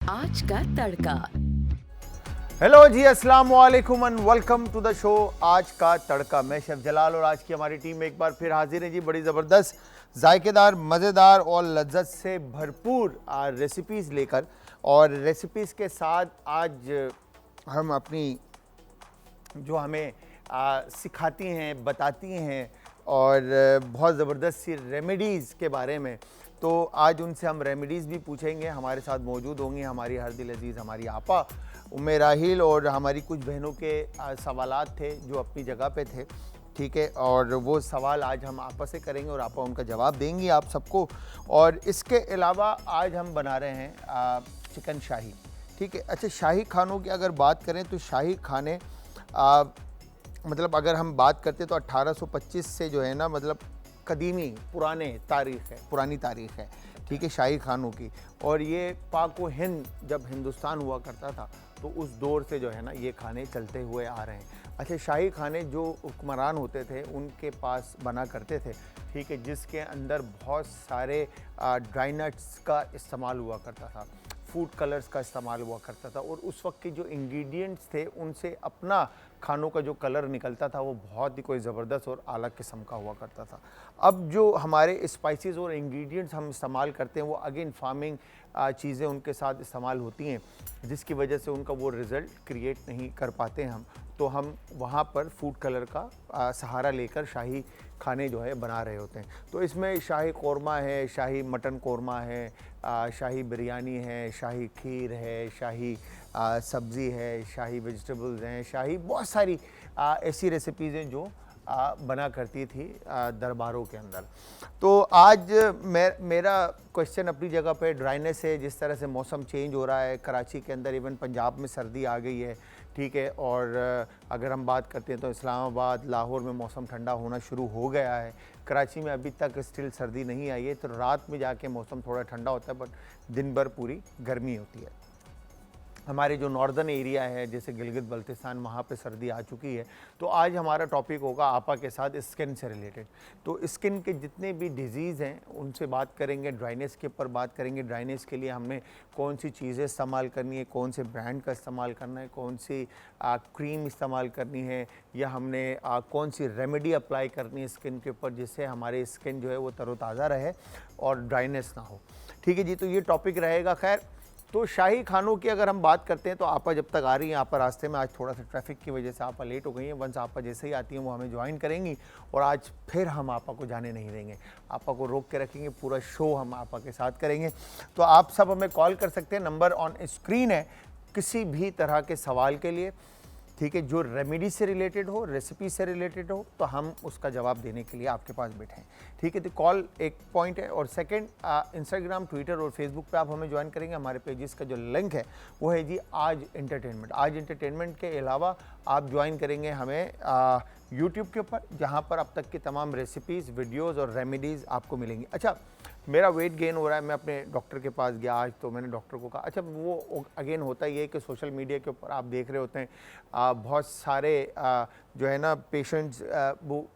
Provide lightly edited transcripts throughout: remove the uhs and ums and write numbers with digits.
आज का तड़का। हेलो जी, अस्सलाम वालेकुम and welcome to the show आज का तड़का। मैं शेफ जलाल और आज की हमारी टीम एक बार फिर हाजिर है जी, बड़ी ज़बरदस्त, जायकेदार, मज़ेदार और लज्जत से भरपूर रेसिपीज़ लेकर। और रेसिपीज़ के साथ आज हम अपनी जो हमें सिखाती हैं, बताती हैं और बहुत ज़बरदस्त सी रेमेडीज़ के बारे में, तो आज उनसे हम रेमेडीज़ भी पूछेंगे। हमारे साथ मौजूद होंगी हमारी हर दिल अजीज़ हमारी आपा उम्मे राहिल, और हमारी कुछ बहनों के सवालात थे जो अपनी जगह पे थे, ठीक है, और वो सवाल आज हम आपा से करेंगे और आपा उनका जवाब देंगी आप सबको। और इसके अलावा आज हम बना रहे हैं चिकन शाही, ठीक है। अच्छा, शाही खानों की अगर बात करें तो शाही खाने मतलब अगर हम बात करते तो 1825 से जो है ना, मतलब कदीमी पुरानी तारीख़ है, ठीक है, शाही खानों की। और ये पाक व हिंद जब हिंदुस्तान हुआ करता था तो उस दौर से जो है ना ये खाने चलते हुए आ रहे हैं। अच्छा, शाही खाने जो हुक्मरान होते थे उनके पास बना करते थे, ठीक है, जिसके अंदर बहुत सारे ड्राई नट्स का इस्तेमाल हुआ करता था, फूड कलर्स का इस्तेमाल हुआ करता था, और उस वक्त के जो इंग्रेडिएंट्स थे उनसे अपना खानों का जो कलर निकलता था वो बहुत ही कोई ज़बरदस्त और अलग किस्म का हुआ करता था। अब जो हमारे स्पाइसेस और इंग्रेडिएंट्स हम इस्तेमाल करते हैं वो अगेन फार्मिंग चीज़ें उनके साथ इस्तेमाल होती हैं, जिसकी वजह से उनका वो रिज़ल्ट क्रिएट नहीं कर पाते हैं हम। तो हम वहाँ पर फूड कलर का सहारा लेकर शाही खाने जो है बना रहे होते हैं। तो इसमें शाही कौरमा है, शाही मटन कौरमा है, शाही बिरयानी है, शाही खीर है, शाही सब्ज़ी है, शाही वेजिटेबल्स हैं, शाही बहुत सारी ऐसी रेसिपीज़ हैं जो बना करती थी दरबारों के अंदर। तो आज मेरा क्वेश्चन अपनी जगह पे ड्राइनेस है। जिस तरह से मौसम चेंज हो रहा है कराची के अंदर, इवन पंजाब में सर्दी आ गई है, ठीक है, और अगर हम बात करते हैं तो इस्लामाबाद, लाहौर में मौसम ठंडा होना शुरू हो गया है। कराची में अभी तक स्टिल सर्दी नहीं आई है, तो रात में जाके मौसम थोड़ा ठंडा होता है, बट दिन भर पूरी गर्मी होती है। हमारे जो नॉर्दर्न एरिया है जैसे गिलगित बल्तिस्तान, वहाँ पे सर्दी आ चुकी है। तो आज हमारा टॉपिक होगा आपा के साथ स्किन से रिलेटेड। तो स्किन के जितने भी डिजीज़ हैं उनसे बात करेंगे, ड्राइनेस के ऊपर बात करेंगे। ड्राइनेस के लिए हमने कौन सी चीज़ें इस्तेमाल करनी है, कौन से ब्रांड का इस्तेमाल करना है, कौन सी क्रीम इस्तेमाल करनी है, या हमने कौन सी रेमेडी अप्लाई करनी है स्किन के ऊपर, जिससे हमारे स्किन जो है वो तरोताज़ा रहे और ड्राइनेस ना हो, ठीक है जी। तो ये टॉपिक रहेगा। खैर, तो शाही खानों की अगर हम बात करते हैं तो आपा जब तक आ रही हैं, आपा रास्ते में आज थोड़ा सा ट्रैफिक की वजह से आपा लेट हो गई हैं। वंस आपा जैसे ही आती हैं वो हमें ज्वाइन करेंगी, और आज फिर हम आपा को जाने नहीं देंगे, आपा को रोक के रखेंगे, पूरा शो हम आपा के साथ करेंगे। तो आप सब हमें कॉल कर सकते हैं, नंबर ऑन स्क्रीन है, किसी भी तरह के सवाल के लिए, ठीक है, जो रेमेडी से रिलेटेड हो, रेसिपी से रिलेटेड हो, तो हम उसका जवाब देने के लिए आपके पास बैठे हैं, ठीक है। तो कॉल एक पॉइंट है, और सेकंड, इंस्टाग्राम, ट्विटर और फेसबुक पे आप हमें ज्वाइन करेंगे। हमारे पेजेस का जो लिंक है वो है जी आज एंटरटेनमेंट। आज एंटरटेनमेंट के अलावा आप ज्वाइन करेंगे हमें यूट्यूब के ऊपर, जहाँ पर अब तक की तमाम रेसिपीज़, वीडियोज़ और रेमेडीज़ आपको मिलेंगी। अच्छा, मेरा वेट गेन हो रहा है, मैं अपने डॉक्टर के पास गया आज, तो मैंने डॉक्टर को कहा, अच्छा वो अगेन होता ये है कि सोशल मीडिया के ऊपर आप देख रहे होते हैं बहुत सारे जो है ना पेशेंट्स, वो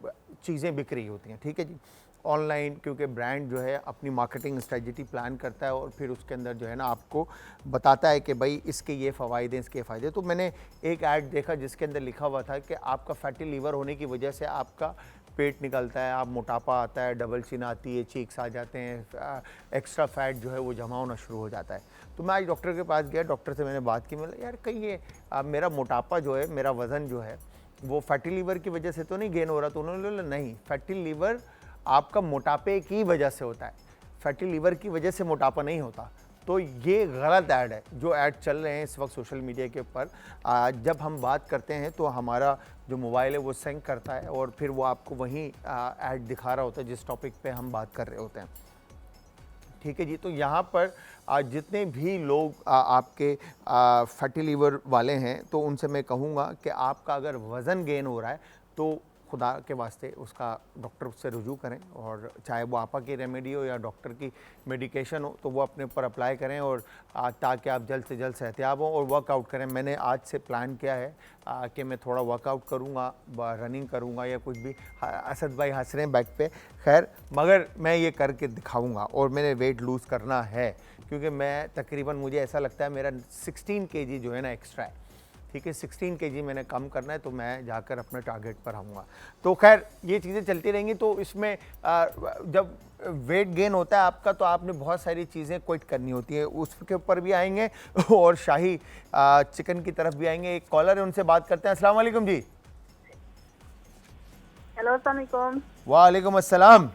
चीज़ें बिक रही होती हैं, ठीक है जी, ऑनलाइन, क्योंकि ब्रांड जो है अपनी मार्केटिंग स्ट्रेटजी प्लान करता है और फिर उसके अंदर जो है ना आपको बताता है कि भाई इसके ये फ़वाइद हैं, इसके फ़ायदे। तो मैंने एक ऐड देखा जिसके अंदर लिखा हुआ था कि आपका फैटी लीवर होने की वजह से आपका पेट निकलता है, आप मोटापा आता है, डबल चिन आती है, चीक्स आ जाते हैं, एक्स्ट्रा फैट जो है वो जमा होना शुरू हो जाता है। तो मैं आज डॉक्टर के पास गया, डॉक्टर से मैंने बात की, मैंने यार कहीं ये मेरा मोटापा जो है, मेरा वज़न जो है वो फैटी लीवर की वजह से तो नहीं गेन हो रहा? तो उन्होंने बोला नहीं, फैटी लीवर आपका मोटापे की वजह से होता है, फैटी लीवर की वजह से मोटापा नहीं होता। तो ये गलत ऐड है जो ऐड चल रहे हैं इस वक्त सोशल मीडिया के ऊपर। जब हम बात करते हैं तो हमारा जो मोबाइल है वो सेंक करता है और फिर वो आपको वहीं ऐड दिखा रहा होता है जिस टॉपिक पे हम बात कर रहे होते हैं, ठीक है जी। तो यहाँ पर जितने भी लोग आपके फैटी लीवर वाले हैं, तो उनसे मैं कहूँगा कि आपका अगर वज़न गेन हो रहा है तो खुदा के वास्ते उसका डॉक्टर से रुजू करें, और चाहे वो आपा की रेमेडी हो या डॉक्टर की मेडिकेशन हो तो वो अपने ऊपर अप्लाई करें, और ताकि आप जल्द से जल्द सेहतियाब हों और वर्कआउट करें। मैंने आज से प्लान किया है कि मैं थोड़ा वर्कआउट करूँगा, रनिंग करूँगा या कुछ भी। असद भाई हंस रहे हैं बैक पे, खैर, मगर मैं ये करके दिखाऊँगा और मैंने वेट लूज़ करना है, क्योंकि मैं तकरीबन मुझे ऐसा लगता है मेरा 16 केजी जो है ना एक्स्ट्रा है, ठीक है, 16 केजी मैंने कम करना है, तो मैं जाकर अपने टारगेट पर आऊँगा। तो खैर ये चीज़ें चलती रहेंगी। तो इसमें जब वेट गेन होता है आपका तो आपने बहुत सारी चीज़ें क्विट करनी होती है, उसके ऊपर भी आएंगे और शाही चिकन की तरफ भी आएंगे। एक कॉलर है, उनसे बात करते हैं। अस्सलाम वालेकुम जी। हेलो, अस्सलाम वालेकुम। वालेकुम अस्सलाम।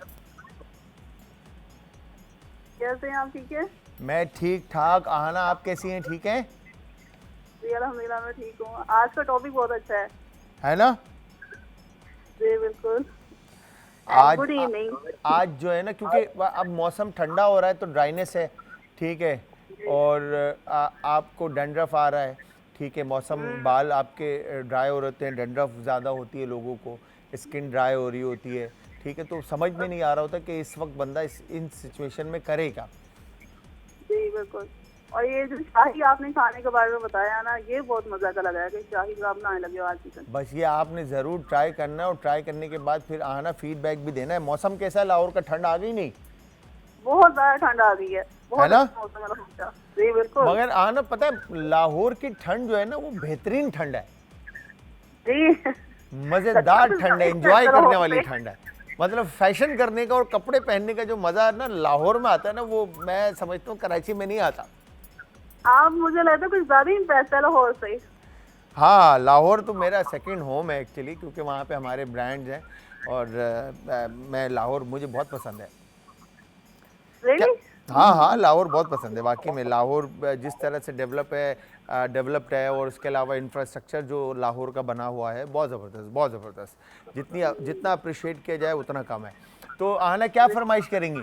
कैसे हैं आप? ठीक है? मैं ठीक ठाक। आहना आप कैसी हैं? ठीक हैं? जी अल्हम्दुलिल्लाह मैं ठीक हूँ। आज का टॉपिक बहुत अच्छा है ना? जी बिल्कुल। आज गुड इवनिंग। आज जो है ना, क्योंकि अब मौसम ठंडा हो रहा है तो ड्राइनेस है, ठीक है, और आपको डैंड्रफ आ रहा है, ठीक है, मौसम बाल आपके ड्राई हो रहे हैं, डैंड्रफ ज़्यादा होती है, लोगों को स्किन ड्राई हो रही होती है, ठीक है, तो समझ में नहीं आ रहा होता कि इस वक्त बंदा इन सिचुएशन में करे क्या। जी बिल्कुल। और ये जो शाही आपने खाने के बारे में बताया ना, ये बहुत मजा का लगा है कि शाही जो आप बनाने लगे हो आज चिकन। बस ये आपने ज़रूर ट्राई करना है, और ट्राई करने के बाद फिर आना, फीडबैक भी देना है। मौसम कैसा है लाहौर का? ठंड आ गई नहीं? बहुत ज्यादा ठंड आ गई है, बहुत ना? अच्छा मौसम है अल्हम्दुलिल्लाह। जी बिल्कुल। मगर आना, पता है लाहौर की ठंड जो है ना वो बेहतरीन ठंड है, जी मज़ेदार ठंड है, एंजॉय करने वाली ठंड है। मतलब फैशन करने का और कपड़े पहनने का जो मज़ा है ना लाहौर में आता है ना, वो मैं समझता हूँ कराची में नहीं आता। आप मुझे लगता है कुछ ज्यादा इंप्रेस है लाहौर से। हाँ, लाहौर तो मेरा सेकंड होम है एक्चुअली, क्योंकि वहाँ पे हमारे ब्रांड्स हैं, और मैं लाहौर मुझे बहुत पसंद है। रियली? हाँ हाँ, लाहौर बहुत पसंद है वाकई में। लाहौर जिस तरह से डेवलप्ड है, और उसके अलावा इंफ्रास्ट्रक्चर जो लाहौर का बना हुआ है बहुत ज़बरदस्त, बहुत ज़बरदस्त। जितना अप्रिशिएट किया जाए उतना कम है। तो आहना क्या फरमाइश करेंगी?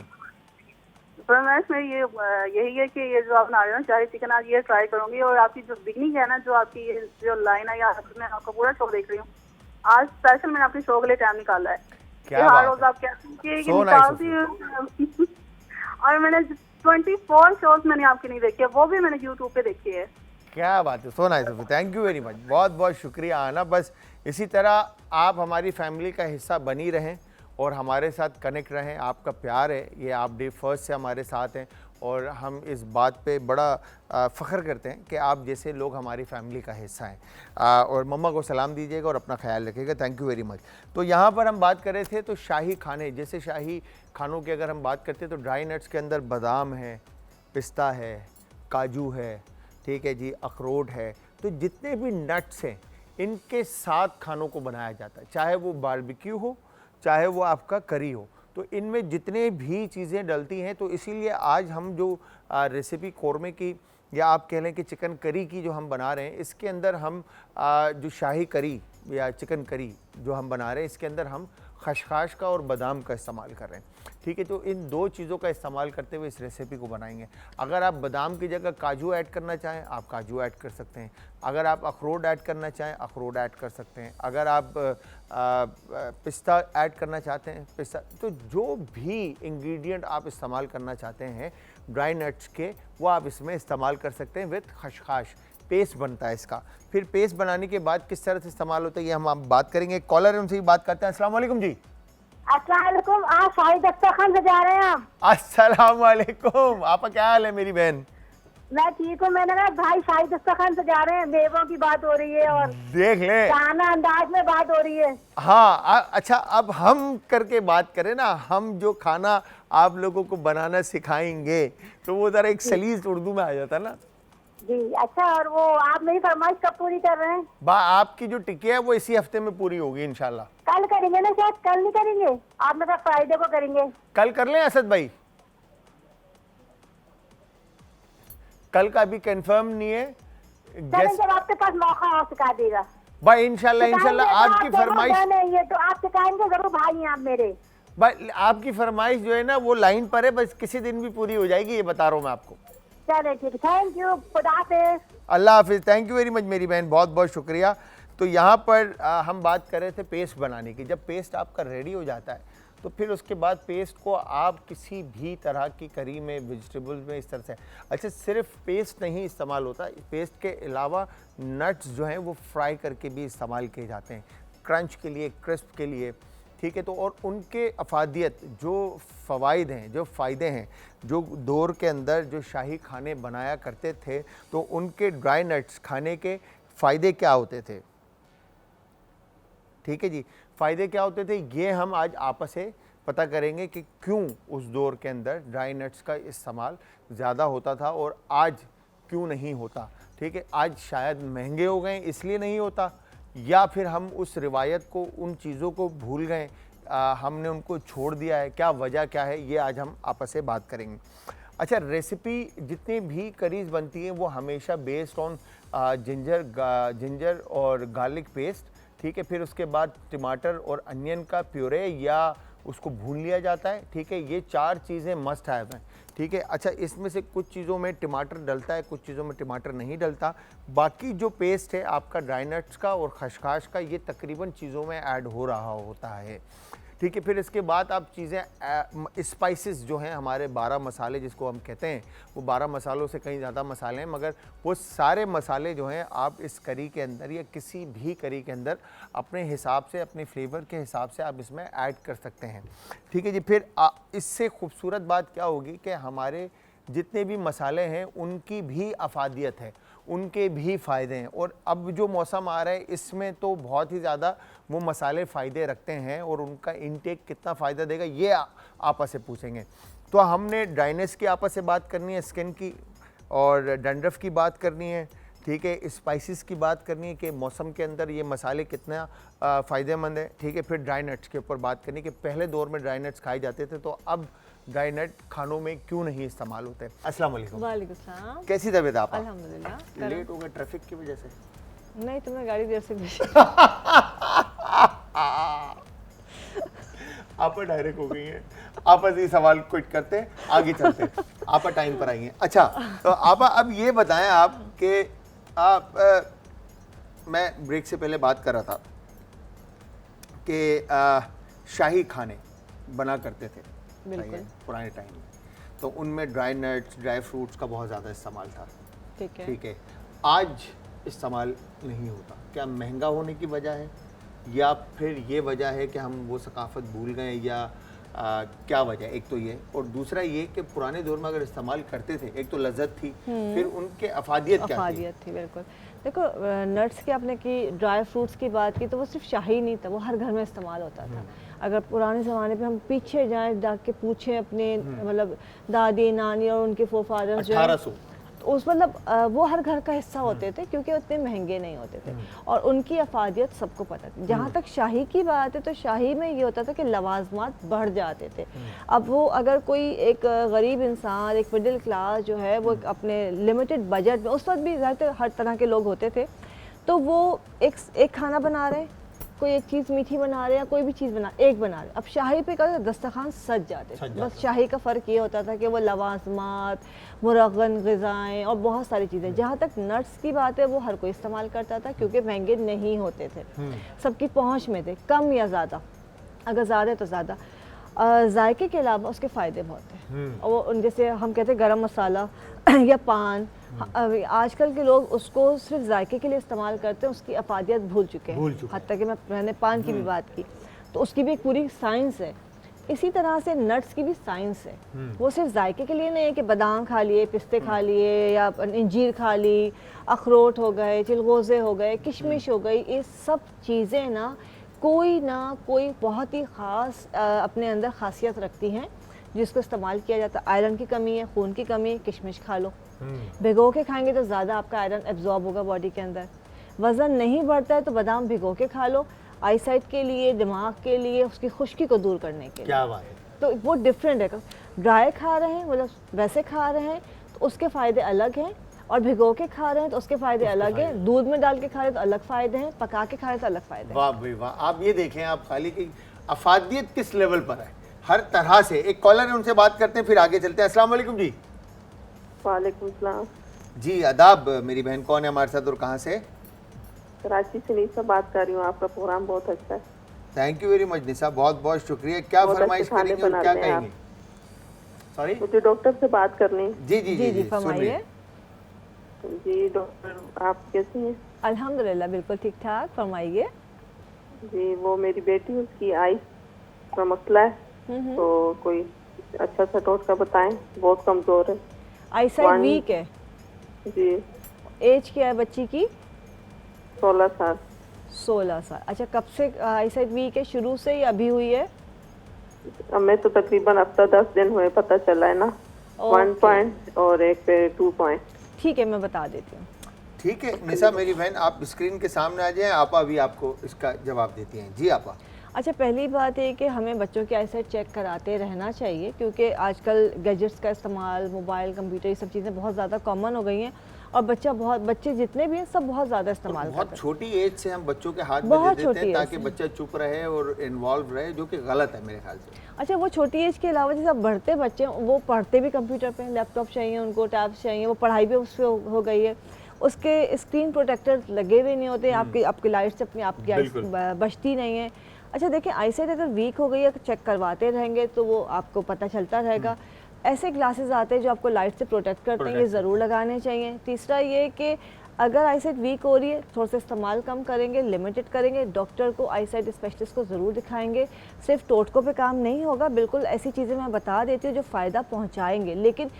फरमाइश में यही है कि ये जो आप बना रहे हो शाही चिकन, आज ये ट्राई करूंगी। और आपकी जो बिगनिंग है ना, जो आपकी ये जो लाइन है, या मैं आपका पूरा शो देख रही हूँ, आज स्पेशल मैंने अपने शो के लिए टाइम निकाला है। क्या हर बात रोज है। आप कहते हैं कि So निकालती हूँ। और मैंने 24 शोज मैंने आपकी नहीं देखी है, वो भी मैंने यूट्यूब पे देखी है। क्या बात है, so nice. Thank you very much, बहुत बहुत शुक्रिया आना। बस इसी तरह आप हमारी फैमिली का हिस्सा बनी रहें और हमारे साथ कनेक्ट रहें। आपका प्यार है, ये आप डे फर्स्ट से हमारे साथ हैं, और हम इस बात पे बड़ा फ़ख्र करते हैं कि आप जैसे लोग हमारी फैमिली का हिस्सा हैं। और मम्मा को सलाम दीजिएगा और अपना ख्याल रखिएगा। Thank you very much. तो यहाँ पर हम बात कर रहे थे तो शाही खाने, जैसे शाही खानों की अगर हम बात करते हैं तो ड्राई नट्स के अंदर बादाम है, पिस्ता है, काजू है, ठीक है जी, अखरोट है। तो जितने भी नट्स हैं इनके साथ खानों को बनाया जाता है, चाहे वो बारबेक्यू हो, चाहे वो आपका करी हो। तो इनमें जितने भी चीज़ें डलती हैं, तो इसीलिए आज हम जो रेसिपी कौरमे की, या आप कह लें कि चिकन करी की जो हम बना रहे हैं, इसके अंदर हम जो शाही करी या चिकन करी जो हम बना रहे हैं, इसके अंदर हम खशखाश का और बादाम का इस्तेमाल कर रहे हैं, ठीक है। तो इन दो चीज़ों का इस्तेमाल करते हुए इस रेसिपी को बनाएंगे। अगर आप बादाम की जगह काजू ऐड करना चाहें, आप काजू ऐड कर सकते हैं। अगर आप अखरोट ऐड करना चाहें, अखरोट ऐड कर सकते हैं। अगर आप पिस्ता ऐड करना चाहते हैं, पिस्ता। तो जो भी इंग्रेडिएंट आप इस्तेमाल करना चाहते हैं ड्राई नट्स के, वो आप इसमें इस्तेमाल कर सकते हैं विद खशखाश। पेस्ट बनता है इसका। फिर पेस्ट बनाने के बाद किस तरह से इस्तेमाल होता है ये हम आप बात करेंगे। कॉलर है, उनसे भी बात करते हैं। अस्सलाम वालेकुम जी। अस्सलाम वालेकुम। आप शाही दस्तरखान सजा रहे हैं आप? अस्सलाम वालेकुम। आपका क्या हाल है मेरी बहन? मैं ठीक हूँ। मैंने कहा भाई शाही दस्तरखान सजा रहे हैं, मेवों की बात हो रही है और देख ले, खाना अंदाज में बात हो रही है। हाँ अच्छा, अब हम करके बात करें ना, हम जो खाना आप लोगों को बनाना सिखाएंगे तो वो ज़रा एक सलीस उर्दू में आ जाता ना जी। अच्छा, और वो आप मेरी फरमाइश कब पूरी कर रहे हैं? आपकी जो टिकिया है वो इसी हफ्ते में पूरी होगी इंशाल्लाह। कल करेंगे ना? शायद कल नहीं करेंगे, आप मेरा फ्राइडे को करेंगे। कल कर लें असद भाई? कल का अभी कंफर्म नहीं है, जब आपके पास मौका हो सिखा देगा भाई इंशाल्लाह। आपकी फरमाइश है तो आप सिखाएंगे जरूर भाई हैं आप मेरे। भाई आपकी फरमाइश जो है ना वो लाइन पर है, बस किसी दिन भी पूरी हो जाएगी, ये बता रहा हूँ मैं आपको। चले ठीक, थैंक यू, खुदा हाफिज़। अल्लाह हाफिज़। थैंक यू वेरी मच मेरी बहन, बहुत बहुत शुक्रिया। तो यहाँ पर हम बात कर रहे थे पेस्ट बनाने की। जब पेस्ट आपका रेडी हो जाता है तो फिर उसके बाद पेस्ट को आप किसी भी तरह की करी में, वेजिटेबल्स में, इस तरह से, अच्छा सिर्फ पेस्ट नहीं इस्तेमाल होता, पेस्ट के अलावा नट्स जो हैं वो फ्राई करके भी इस्तेमाल किए जाते हैं क्रंच के लिए, क्रिस्प के लिए, ठीक है। तो और उनके अफादियत जो फ़वाइद हैं, जो फ़ायदे हैं, जो दौर के अंदर जो शाही खाने बनाया करते थे, तो उनके ड्राई नट्स खाने के फ़ायदे क्या होते थे, ठीक है जी, फ़ायदे क्या होते थे, ये हम आज आपस से पता करेंगे कि क्यों उस दौर के अंदर ड्राई नट्स का इस्तेमाल ज़्यादा होता था और आज क्यों नहीं होता, ठीक है। आज शायद महंगे हो गए इसलिए नहीं होता, या फिर हम उस रिवायत को, उन चीज़ों को भूल गए, हमने उनको छोड़ दिया है, क्या वजह क्या है, ये आज हम आपस से बात करेंगे। अच्छा, रेसिपी जितनी भी करीज बनती है वो हमेशा बेस्ड ऑन जिंजर और गार्लिक पेस्ट, ठीक है। फिर उसके बाद टमाटर और अनियन का प्यूरे या उसको भून लिया जाता है, ठीक है। ये 4 चीज़ें मस्ट हैव हैं, ठीक है। अच्छा, इसमें से कुछ चीज़ों में टमाटर डलता है, कुछ चीज़ों में टमाटर नहीं डलता। बाकी जो पेस्ट है आपका ड्राई नट्स का और खशखाश का, ये तकरीबन चीज़ों में ऐड हो रहा होता है, ठीक है। फिर इसके बाद आप चीज़ें स्पाइसेस जो हैं हमारे 12 मसाले जिसको हम कहते हैं, वो 12 मसालों से कहीं ज़्यादा मसाले हैं, मगर वो सारे मसाले जो हैं आप इस करी के अंदर या किसी भी करी के अंदर अपने हिसाब से, अपने फ्लेवर के हिसाब से आप इसमें ऐड कर सकते हैं, ठीक है जी। फिर इससे खूबसूरत बात क्या होगी कि हमारे जितने भी मसाले हैं उनकी भी अफादियत है, उनके भी फ़ायदे हैं। और अब जो मौसम आ रहा है इसमें तो बहुत ही ज़्यादा वो मसाले फ़ायदे रखते हैं और उनका इंटेक कितना फ़ायदा देगा ये आपस से पूछेंगे। तो हमने ड्राइनेस की आपस से बात करनी है, स्किन की और डंड्रफ की बात करनी है, ठीक है। स्पाइसेस की बात करनी है कि मौसम के अंदर ये मसाले कितना फ़ायदेमंद है, ठीक है। फिर ड्राई नट्स के ऊपर बात करनी है कि पहले दौर में ड्राई नट्स खाए जाते थे, तो अब ड्राई नट खानों में क्यों नहीं इस्तेमाल होते। अस्सलाम वालेकुम। वालेकुम सलाम। कैसी तबीयत आप? अल्हम्दुलिल्लाह। लेट हो गए ट्रैफिक की वजह से? नहीं, तुम्हें गाड़ी देर से भेजी। आप डायरेक्ट हो गई हैं। आप ये सवाल क्विट करते हैं, आगे चलते हैं। आप टाइम पर आएंगे। अच्छा, तो आप अब ये बताएं आप कि आप मैं ब्रेक से पहले बात कर रहा था कि शाही खाने बना करते थे पुराने टाइम में, तो उनमें ड्राई नट्स, ड्राई फ्रूट्स का बहुत ज़्यादा इस्तेमाल था, ठीक है। आज इस्तेमाल नहीं होता, क्या महंगा होने की वजह है या फिर ये वजह है कि हम वो सकाफ़त भूल गए, या क्या वजह? एक तो ये, और दूसरा ये कि पुराने दौर में अगर इस्तेमाल करते थे, एक तो लज्जत थी, फिर उनके अफादियत क्या थी? बिल्कुल। देखो, नट्स की आपने की, ड्राई फ्रूट्स की बात की, तो वो सिर्फ शाही नहीं था, वो हर घर में इस्तेमाल होता था। अगर पुराने ज़माने पे हम पीछे जाएं, जाके पूछें अपने मतलब दादी नानी और उनके फोरफादर जो 1800 उस मतलब वो हर घर का हिस्सा होते थे, क्योंकि उतने महंगे नहीं होते थे और उनकी अफादियत सबको पता थी। जहाँ तक शाही की बात है, तो शाही में ये होता था कि लवाजमात बढ़ जाते थे। अब वो अगर कोई एक गरीब इंसान, एक मिडिल क्लास जो है, वो अपने लिमिटेड बजट में, उस वक्त भी ज़्यादातर हर तरह के लोग होते थे, तो वो एक खाना बना रहे, कोई एक चीज़ मीठी बना रहे हैं, कोई भी चीज़ बना रहे। अब शाही पे क्या दस्तरखान सज जाते थे। बस शाही का फ़र्क ये होता था कि वो लवाजमात, मुरगन ग़िज़ाएँ और बहुत सारी चीज़ें। जहाँ तक नट्स की बात है, वो हर कोई इस्तेमाल करता था, क्योंकि महंगे नहीं होते थे, सबकी पहुँच में थे, कम या ज़्यादा, अगर ज़्यादा तो ज़्यादा। जायके के अलावा उसके फ़ायदे बहुत हैं। और वो जैसे हम कहते हैं गरम मसाला या पान, आजकल के लोग उसको सिर्फ जायके के लिए इस्तेमाल करते हैं, उसकी अफादियत भूल चुके हैं। हत्ता कि मैंने पान की भी बात की, तो उसकी भी एक पूरी साइंस है। इसी तरह से नट्स की भी साइंस है। वो सिर्फ जायके के लिए नहीं है कि बादाम खा लिए, पिस्ते खा लिए, या इंजीर खा ली, अखरोट हो गए, चिलगोज़े हो गए, किशमिश हो गई, ये सब चीज़ें ना कोई बहुत ही ख़ास अपने अंदर खासियत रखती हैं, जिसको इस्तेमाल किया जाता है। आयरन की कमी है, खून की कमी है, किशमिश खा लो, भिगो के खाएंगे तो ज़्यादा आपका आयरन एब्जॉर्ब होगा बॉडी के अंदर। वज़न नहीं बढ़ता है तो बादाम भिगो के खा लो, आईसाइट के लिए, दिमाग के लिए, उसकी खुश्की को दूर करने के लिए। क्या बात है। तो वो डिफरेंट है। ड्राई खा रहे हैं, मतलब वैसे खा रहे हैं, तो उसके फ़ायदे अलग हैं, और भिगो के खा रहे हैं तो उसके फ़ायदे अलग हैं, दूध में डाल के खा रहे हैं तो अलग फ़ायदे हैं, पका के खा रहे हैं तो अलग फ़ायदे हैं। वाह भाई वाह, आप ये देखें, आप खाली की अफादियत किस लेवल पर है, हर तरह से। एक कॉलर है, उनसे बात करते हैं, फिर आगे चलते हैं। अस्सलाम वालेकुम जी। वालेकुम सलाम जी आदाब। मेरी बहन कौन है हमारे साथ और कहाँ से? कराची से निशा बात कर रही हूँ। आपका प्रोग्राम बहुत अच्छा है। थैंक यू वेरी मच निशा, बहुत बहुत शुक्रिया। क्या फरमाइश करेंगे और क्या कहेंगे? सॉरी, मुझे डॉक्टर से बात करनी। जी जी जी, फरमाइए। जी डॉक्टर, आप कैसी हैं? अल्हम्दुलिल्लाह बिल्कुल ठीक ठाक, फरमाइए। जी, वो मेरी बेटी, उसकी आइस का मसला है, तो कोई अच्छा सा टोटका बताएं। बहुत कमजोर है। आईसाइट वीक है जी। एज क्या है बच्ची की? 16 साल। 16 साल। अच्छा, कब से आईसाइट वीक है? शुरू से या अभी हुई है? हमें तो तकरीबन हफ्ता 10 दिन हुए, पता चला है ना। 1 पॉइंट और एक पे 2 पॉइंट। ठीक है, मैं बता देती हूँ। ठीक है निशा मेरी बहन, आप स्क्रीन के सामने आ जाएं, आपा भी आपको इसका जवाब देती हैं। जी आपा। अच्छा, पहली बात है कि हमें बच्चों की आईसाइट चेक कराते रहना चाहिए, क्योंकि आजकल गैजेट्स का इस्तेमाल, मोबाइल, कंप्यूटर, ये सब चीज़ें बहुत ज़्यादा कॉमन हो गई हैं और बच्चे जितने भी हैं सब बहुत ज़्यादा इस्तेमाल करते बहुत हैं। छोटी एज से हम बच्चों के हाथ में बहुत दे देते हैं छोटी ताकि एज से। बच्चा चुप रहे और इन्वॉल्व रहे, जो कि गलत है मेरे ख्याल से। अच्छा, वो छोटी एज के अलावा जैसे अब बढ़ते बच्चे हैं, वो पढ़ते भी कंप्यूटर पे, लैपटॉप चाहिए उनको, टैब्स चाहिए, वो पढ़ाई भी उस पर हो गई है, उसके स्क्रीन प्रोटेक्टर लगे हुए नहीं होते, आपकी लाइट से अपनी आपकी आइस बचती नहीं है। अच्छा देखिए, आईसाइट अगर वीक हो गई है तो चेक करवाते रहेंगे तो वो आपको पता चलता रहेगा। ऐसे ग्लासेस आते हैं जो आपको लाइट से प्रोटेक्ट करते हैं, ये ज़रूर लगाने चाहिए। तीसरा ये कि अगर आईसाइट वीक हो रही है, थोड़ा सा इस्तेमाल कम करेंगे, लिमिटेड करेंगे, डॉक्टर को, आईसाइट स्पेशलिस्ट को ज़रूर दिखाएंगे। सिर्फ टोटकों पे काम नहीं होगा, बिल्कुल ऐसी चीज़ें मैं बता देती हूँ जो फ़ायदा पहुँचाएंगे, लेकिन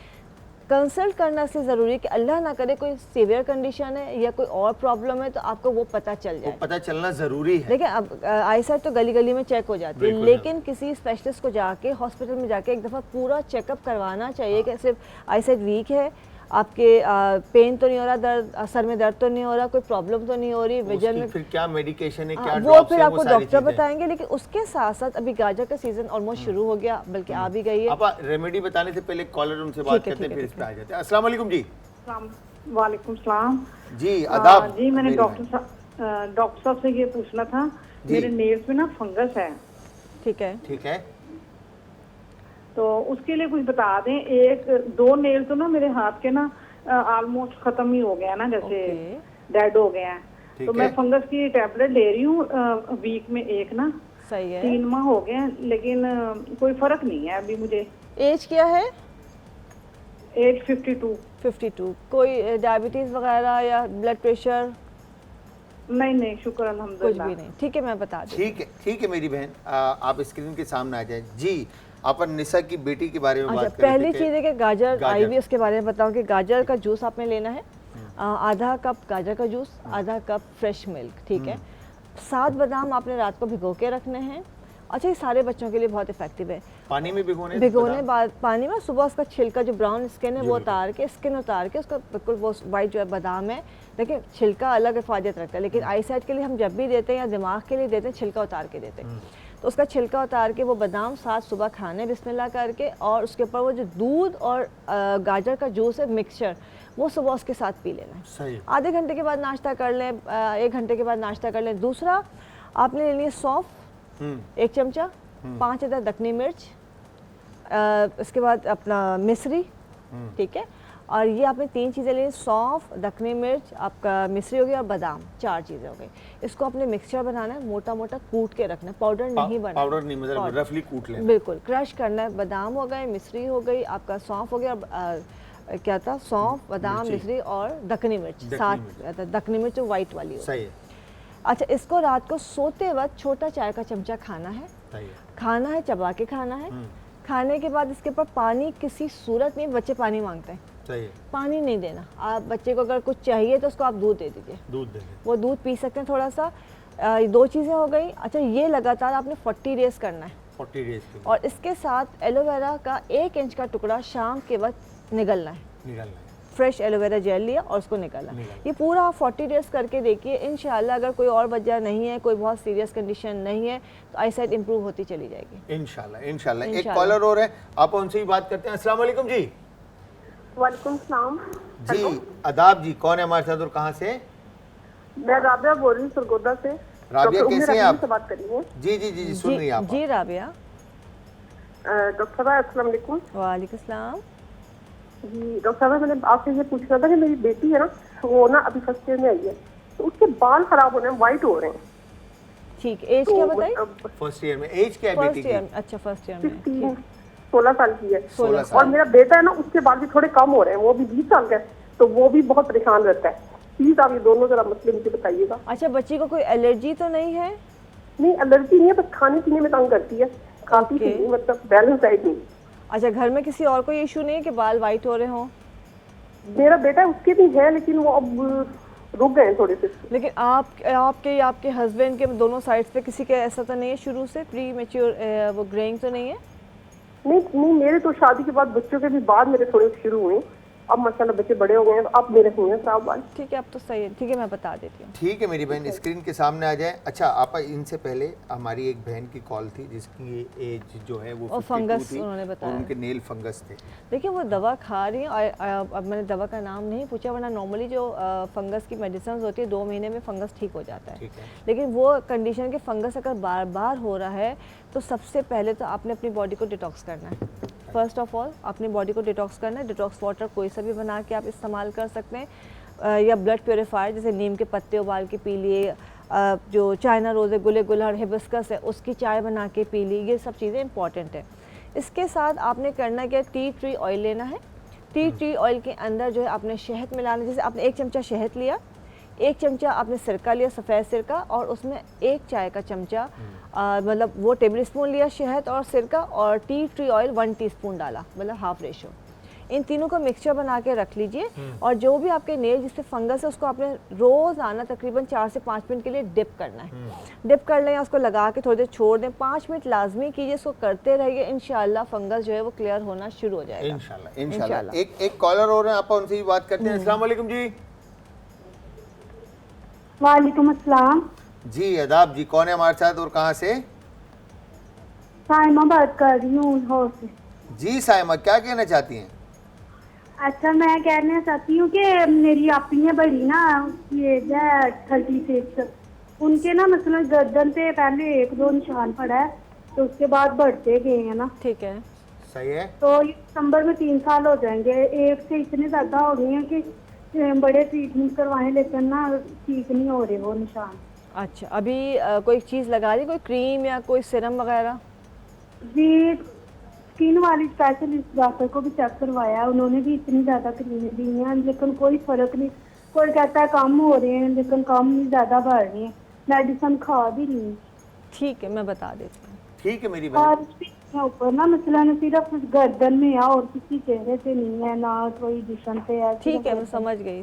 कंसल्ट करना इसलिए ज़रूरी है कि अल्लाह ना करे कोई सीवियर कंडीशन है या कोई और प्रॉब्लम है तो आपको वो पता चल जाए। वो पता चलना ज़रूरी है। देखिए, अब आईसाइट तो गली गली में चेक हो जाती है, लेकिन किसी स्पेशलिस्ट को जाके, हॉस्पिटल में जाके एक दफ़ा पूरा चेकअप करवाना चाहिए कि सिर्फ आईसाइट वीक है, आपके पेन तो नहीं हो रहा, दर्द सर में दर्द तो नहीं हो रहा, कोई प्रॉब्लम तो नहीं हो रही, विजन में फिर क्या मेडिकेशन है, क्या वो फिर आपको डॉक्टर बताएंगे। लेकिन उसके साथ साथ अभी गाजर का सीजन ऑलमोस्ट शुरू हो गया, बल्कि आ भी गई है। आप रेमेडी बताने से पहले कॉलर उनसे बात करते हैं, फिर इस पे आ जाते हैं। अस्सलाम वालेकुम जी। वालेकुम सलाम जी आदाब। जी, मैंने डॉक्टर साहब से ये पूछना था, मेरे नेल्स में ना फंगस है। ठीक है, ठीक है, तो उसके लिए कुछ बता दें। 2 नेल तो ना मेरे हाथ के ना ऑलमोस्ट खत्म ही हो गया ना, जैसे डेड हो गए हैं। तो मैं फंगस की टैबलेट ले रही हूँ वीक में एक ना। सही है। 3 माह हो गए हैं, लेकिन कोई फर्क नहीं है अभी मुझे। एज क्या है? एज 52। कोई डायबिटीज वगैरह या ब्लड प्रेशर? नहीं, शुक्र कुछ अल्हम्दुलिल्लाह। भी नहीं। ठीक है, मैं बता दूँ। ठीक है मेरी बहन, आप स्क्रीन के सामने आ जाए। जी अपन निशा की बेटी के बारे में बात करें। पहली चीज़ है कि गाजर आई हुई, उसके बारे में बताऊं कि गाजर का जूस आपने लेना है, आधा कप गाजर का जूस, आधा कप फ्रेश मिल्क, ठीक है। 7 बादाम आपने रात को भिगो के रखने हैं। अच्छा, ये सारे बच्चों के लिए बहुत इफेक्टिव है। पानी में भिगोने बाद पानी में सुबह उसका छिलका, जो ब्राउन स्किन है वो उतार के, उसका बिल्कुल वो वाइट जो है बादाम है, देखिए छिलका अलग हिफाजत रखता है, लेकिन आईसाइट के लिए हम जब भी देते हैं या दिमाग के लिए देते हैं, छिलका उतार के देते हैं। तो उसका छिलका उतार के वो बादाम 7 सुबह खाने बिस्मिल्लाह करके, और उसके ऊपर वो जो दूध और गाजर का जूस है मिक्सचर, वो सुबह उसके साथ पी लेना है। सही। आधे घंटे के बाद नाश्ता कर लें, 1 घंटे के बाद नाश्ता कर लें। दूसरा, आपने लेनी है सौंफ 1 चमचा, 5 अदद दखनी मिर्च, इसके बाद अपना मिश्री, ठीक है। और ये आपने 3 चीज़ें लेनी, सौंफ, दखनी मिर्च, आपका मिश्री हो गई और बादाम, 4 चीज़ें हो गई। इसको अपने मिक्सचर बनाना है, मोटा मोटा कूट के रखना है, पाउडर नहीं बनाना। पाउडर नहीं, मतलब रफली कूट लेना। बिल्कुल क्रश करना है। बादाम हो गए, मिश्री हो गई, आपका सौंफ हो गया, क्या था, सौंफ, बादाम, मिश्री और दखनी मिर्च, 7 दखनी मिर्च जो वाइट वाली हो। सही है। अच्छा, इसको रात को सोते वक्त छोटा चाय का चमचा खाना है। खाना है, चबा के खाना है। खाने के बाद इसके ऊपर पानी किसी सूरत में, बच्चे पानी मांगते हैं, सही है, पानी नहीं देना। आप बच्चे को अगर कुछ चाहिए तो उसको आप दूध दे दीजिए, वो दूध पी सकते हैं थोड़ा सा। 2 चीज़ें हो गई। अच्छा, ये लगातार आपने 40 डेज करना है। 40 डेज के और इसके साथ एलोवेरा का 1 इंच का टुकड़ा शाम के वक्त निगलना है। फ्रेश एलोवेरा जेल लिया और उसको निकाला। ये पूरा 40 डेज करके देखिए, इंशाल्लाह अगर कोई और वजह नहीं है, कोई बहुत सीरियस कंडीशन नहीं है, तो आईसाइट इंप्रूव होती चली जाएगी इंशाल्लाह। एक कॉलर और है, आप उनसे ही बात करते हैं। अस्सलाम वालेकुम जी। वालेकुम सलाम जी आदाब जी, कौन है हमारे साथ और कहाँ से? मैं राबिया बोल रही हूँ सरगोदा से। राबिया कैसे हैं आप? से बात करी है। जी सुन रही हैं आप? जी राबिया। डॉक्टर साहब अस्सलाम वालेकुम। वालेकुम सलाम। जी डॉक्टर साहब, मैंने आपसे ये पूछना था कि मेरी बेटी है ना, वो ना अभी फर्स्ट ईयर में आई है, तो उसके बाल खराब हो रहे हैं, वाइट हो रहे हैं। ठीक, एज क्या बताई? फर्स्ट ईयर में। एज क्या है बेटी की? अच्छा, फर्स्ट ईयर में। 16 साल की है। 16 साल। और मेरा बेटा है ना, उसके बाल भी थोड़े कम हो रहे हैं, वो भी 20 साल का है, तो वो भी बहुत परेशान रहता है। प्लीज आप ये दोनों जरा मसले मुझे बताइएगा। अच्छा, बच्ची को कोई एलर्जी तो नहीं है? नहीं, एलर्जी नहीं है, बस खाने पीने में तंग करती है। खाती Okay. थी, मतलब बैलेंस डाइट नहीं। अच्छा, घर में किसी और को ये इशू नहीं है कि बाल वाइट हो रहे हों? मेरा बेटा उसके भी है, लेकिन वो अब रुक गए हैं थोड़े से। लेकिन आपके या आपके हस्बैंड के दोनों साइड्स पे किसी के ऐसा तो नहीं है शुरू से, प्री मैच्योर वो ग्रेइंग तो नहीं है? नहीं नहीं, मेरे तो शादी के बाद बच्चों के भी बाद मेरे थोड़े शुरू हुए, अब माशाल्लाह बच्चे बड़े हो गए हैं, अब मेरे हुए हैं खराब बाल। ठीक है, अब तो सही है। ठीक है, मैं बता देती हूँ। ठीक है मेरी बहन, स्क्रीन के सामने आ जाए। अच्छा आपा, इनसे पहले हमारी एक बहन की कॉल थी जिसकी एज जो है वो और 52 फंगस थी उन्होंने और बताया। उनके नेल फंगस थे। देखिए वो दवा खा रही हैं और अब मैंने दवा का नाम नहीं पूछा, वरना नॉर्मली जो फंगस की मेडिसिन होती है 2 महीने में फंगस ठीक हो जाता है। ठीक है। लेकिन वो कंडीशन के फंगस अगर बार बार हो रहा है तो सबसे पहले तो आपने अपनी बॉडी को डिटॉक्स करना है। फर्स्ट ऑफ ऑल अपनी बॉडी को डिटॉक्स करना है। डिटॉक्स वाटर कोई सा भी बना के आप इस्तेमाल कर सकते हैं, या ब्लड प्योरीफायर जैसे नीम के पत्ते उबाल के पी लिए, जो चाइना रोज़ है, गुले गुलहड़, हिबिस्कस है, उसकी चाय बना के पी ली। ये सब चीज़ें इंपॉर्टेंट है। इसके साथ आपने करना क्या, टी ट्री ऑयल लेना है। टी ट्री ऑयल के अंदर जो है आपने शहद मिलाना, जैसे आपने 1 चमचा शहद लिया, 1 चमचा आपने सिरका लिया, सफ़ेद सिरका, और उसमें 1 चाय का चमचा मतलब वो टेबल स्पून लिया शहद और सिरका, और टी ट्री ऑयल 1 टीस्पून डाला, मतलब हाफ रेशो। इन तीनों का मिक्सचर बना के रख लीजिए। और जो भी आपके नेल जिससे फंगस है उसको आपने रोज़ाना तकरीबन 4 से 5 मिनट के लिए डिप करना है। डिप कर लें, उसको लगा के थोड़ी देर छोड़ दें, 5 मिनट लाजमी कीजिए, इसको करते रहिए, इंशाल्लाह फंगस जो है वो क्लियर होना शुरू हो जाएगा। इंशाल्लाह इंशाल्लाह। एक कॉलर और हैं, आप उनसे भी बात करते हैं। अस्सलाम वालेकुम जी। वालेकुम अस्सलाम। जी आदाब जी, कौन है हमारे साथ और कहाँ से? साइमा बात कर रही हूँ लाहौर से। जी साइमा, क्या कहना चाहती हैं? अच्छा, मैं कहना चाहती हूँ कि मेरी आपी है बड़ी ना, ये है 36, उनके ना मतलब गर्दन पे पहले 1-2 निशान पड़ा है, तो उसके बाद बढ़ते गए हैं ना। ठीक है, सही है। तो ये दिसंबर में 3 साल हो जाएंगे। एक से इतने ज़्यादा हो गए हैं कि बड़े ट्रीटमेंट करवाए, लेकिन ना ठीक नहीं हो रहे वो निशान। अच्छा अभी कोई चीज़ लगा रही, कोई क्रीम या कोई सिरम वगैरह? जी, स्किन वाली स्पेशलिस्ट डॉक्टर को भी चेक करवाया, उन्होंने भी इतनी ज़्यादा क्रीमें दी हैं, लेकिन कोई फ़र्क नहीं। कोई कहता है कम हो रहे हैं, लेकिन कम नहीं, ज़्यादा बढ़ रही हैं। मेडिसिन खा भी रही हूँ। ठीक है, मैं बता देती हूँ। ठीक है मेरी और बहन। इसके ऊपर ना मसला न सिर्फ गर्दन में है, और किसी चेहरे पे नहीं है, ना कोई जिस्म पे है। ठीक है, मैं समझ गई।